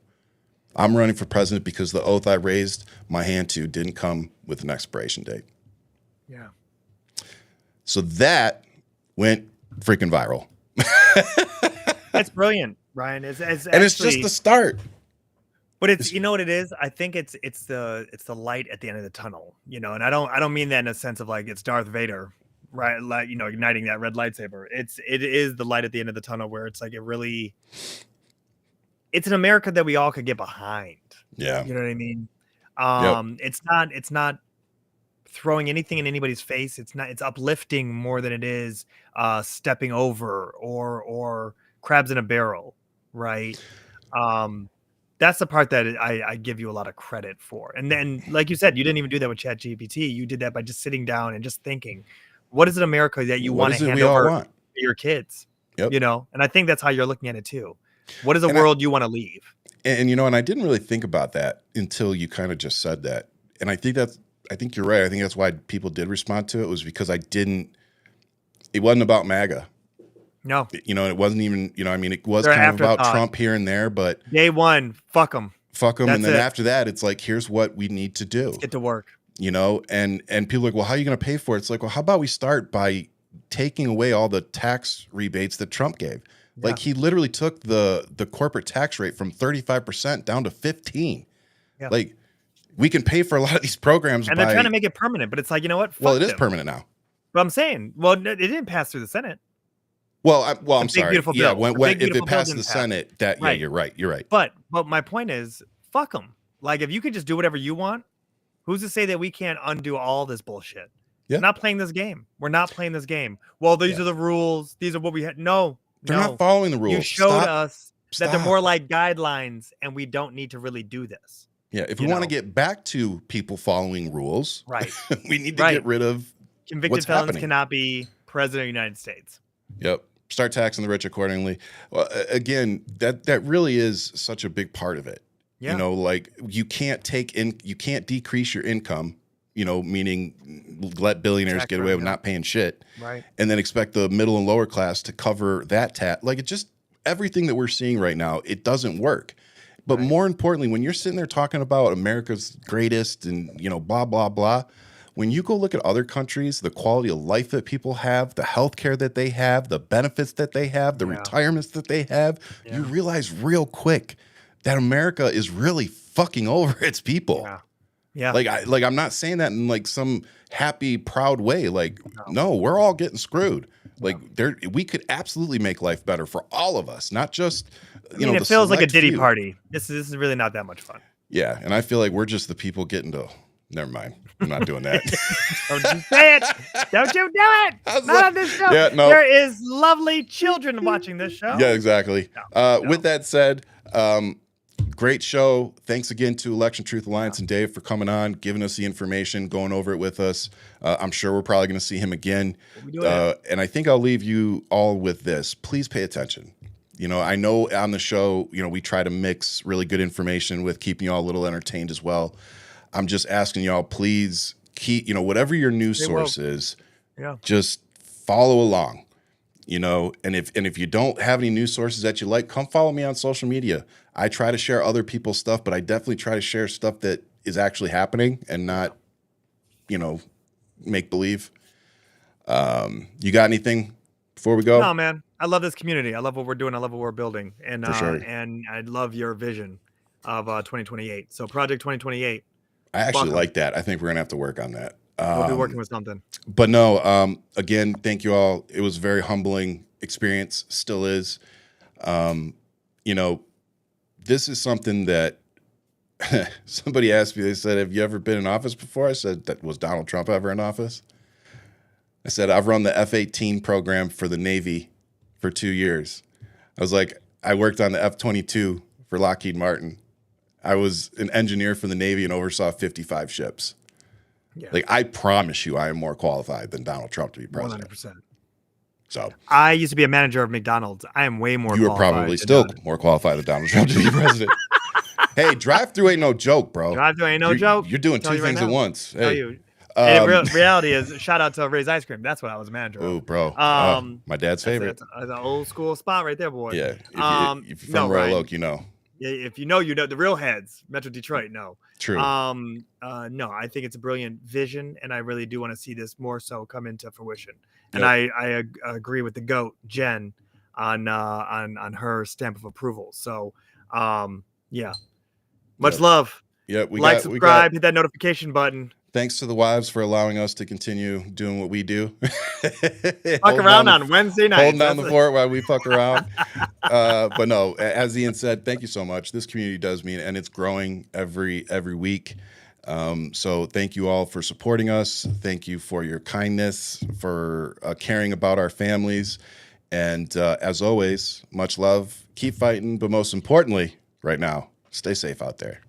I'm running for president because the oath I raised my hand to didn't come with an expiration date.
Yeah.
So that went freaking viral.
It's brilliant, Ryan. It's
and it's just
actually-
the start.
But it's, you know what it is? I think it's the light at the end of the tunnel, you know, and I don't mean that in a sense of like it's Darth Vader, right? Like, you know, igniting that red lightsaber. It is the light at the end of the tunnel where it's like it's an America that we all could get behind.
Yeah.
You know what I mean?
Yep.
It's not throwing anything in anybody's face. It's uplifting more than it is stepping over or crabs in a barrel, right? That's the part that I give you a lot of credit for. And then, like you said, you didn't even do that with ChatGPT. You did that by just sitting down and just thinking, what is it America that you want to hand over to your kids?
Yep.
You know, and I think that's how you're looking at it too. What is the world you want to leave?
And you know, and I didn't really think about that until you kind of just said that. And I think you're right. I think that's why people did respond to it, was because it wasn't about MAGA.
No.
You know, it wasn't even, you know, I mean, it was
They're
kind of about
afterthought.
Trump here and there, but
Day one, fuck them.
And then after that, it's like, here's what we need to do.
Let's get to work.
You know, and people are like, well, how are you going to pay for it? It's like, well, how about we start by taking away all the tax rebates that Trump gave? Yeah. Like, he literally took the corporate tax rate from 35% down to 15%. Yeah. Like, we can pay for a lot of these programs.
And they're trying to make it permanent, but it's like, you know what?
Well, it is permanent now.
But I'm saying, well, it didn't pass through the Senate.
Well, I'm sorry. Yeah, if it passed the Senate,
right.
You're right.
But my point is, fuck them. Like, if you could just do whatever you want, who's to say that we can't undo all this bullshit? Yeah. We're not playing this game. We're not playing this game. Well, these are the rules. These are what we had. No,
they're not following the rules.
You showed us that they're more like guidelines, and we don't need to really do this.
Yeah, if we want to get back to people following rules,
right,
we need to get rid of
convicted felons cannot be president of the United States.
Yep. Start taxing the rich accordingly. Well, again, that really is such a big part of it. Yeah. You know, like, you can't decrease your income, you know, meaning let billionaires get away with not paying shit.
Right.
And then expect the middle and lower class to cover that tax. Like, it just, everything that we're seeing right now, it doesn't work. But more importantly, when you're sitting there talking about America's greatest and, you know, blah, blah, blah, when you go look at other countries, the quality of life that people have, the healthcare that they have, the benefits that they have, the retirements that they have, you realize real quick that America is really fucking over its people.
Yeah.
Like I'm not saying that in like some happy, proud way. Like, no, we're all getting screwed. Like, we could absolutely make life better for all of us, not just, you know,
it feels like a Diddy party. This is really not that much fun.
Yeah, and I feel like we're just the people getting to. Never mind. I'm not doing that.
Don't you say it. Don't you do it. Not on this show. Yeah, no. There is lovely children watching this show.
Yeah, exactly. With that said, great show. Thanks again to Election Truth Alliance and Dave for coming on, giving us the information, going over it with us. I'm sure we're probably going to see him again. And I think I'll leave you all with this. Please pay attention. You know, I know on the show, you know, we try to mix really good information with keeping you all a little entertained as well. I'm just asking y'all, please keep, you know, whatever your news source is, just follow along, you know, and if you don't have any news sources that you like, come follow me on social media. I try to share other people's stuff, but I definitely try to share stuff that is actually happening and not, you know, make believe. You got anything before we go?
No, man. I love this community. I love what we're doing. I love what we're building. And
For sure.
And I love your vision of 2028. So Project 2028.
I actually like that. I think we're going to have to work on that.
We'll be working with something.
But no, again, thank you all. It was a very humbling experience, still is. You know, this is something that somebody asked me, they said, have you ever been in office before? I said, was Donald Trump ever in office? I said, I've run the F-18 program for the Navy for 2 years. I was like, I worked on the F-22 for Lockheed Martin. I was an engineer for the Navy and oversaw 55 ships. Yeah. Like, I promise you, I am more qualified than Donald Trump to be president.
100%.
So
I used to be a manager of McDonald's. I am way more.
You were probably still more qualified than Donald Trump to be president. Hey, drive-through ain't no joke, bro.
Drive-through ain't no joke.
You're doing two things at once. Hey.
And reality is, shout out to Ray's Ice Cream. That's what I was manager of.
Oh, bro. my dad's favorite.
That's an old school spot right there, boy.
Yeah. If you're from Royal Oak, you know.
Yeah, if you know, the real heads, Metro Detroit, no.
True.
No, I think it's a brilliant vision, and I really do want to see this more so come into fruition. Yep. And I agree with the GOAT, Jen. on her stamp of approval. So yeah, much
Yep.
love.
Yeah,
Like, subscribe, hit that notification button.
Thanks to the wives for allowing us to continue doing what we do.
Fuck around on Wednesday nights.
Holding down the fort while we fuck around. But no, as Ian said, thank you so much. This community does mean, and it's growing every week. So thank you all for supporting us. Thank you for your kindness, for caring about our families. And as always, much love. Keep fighting. But most importantly, right now, stay safe out there.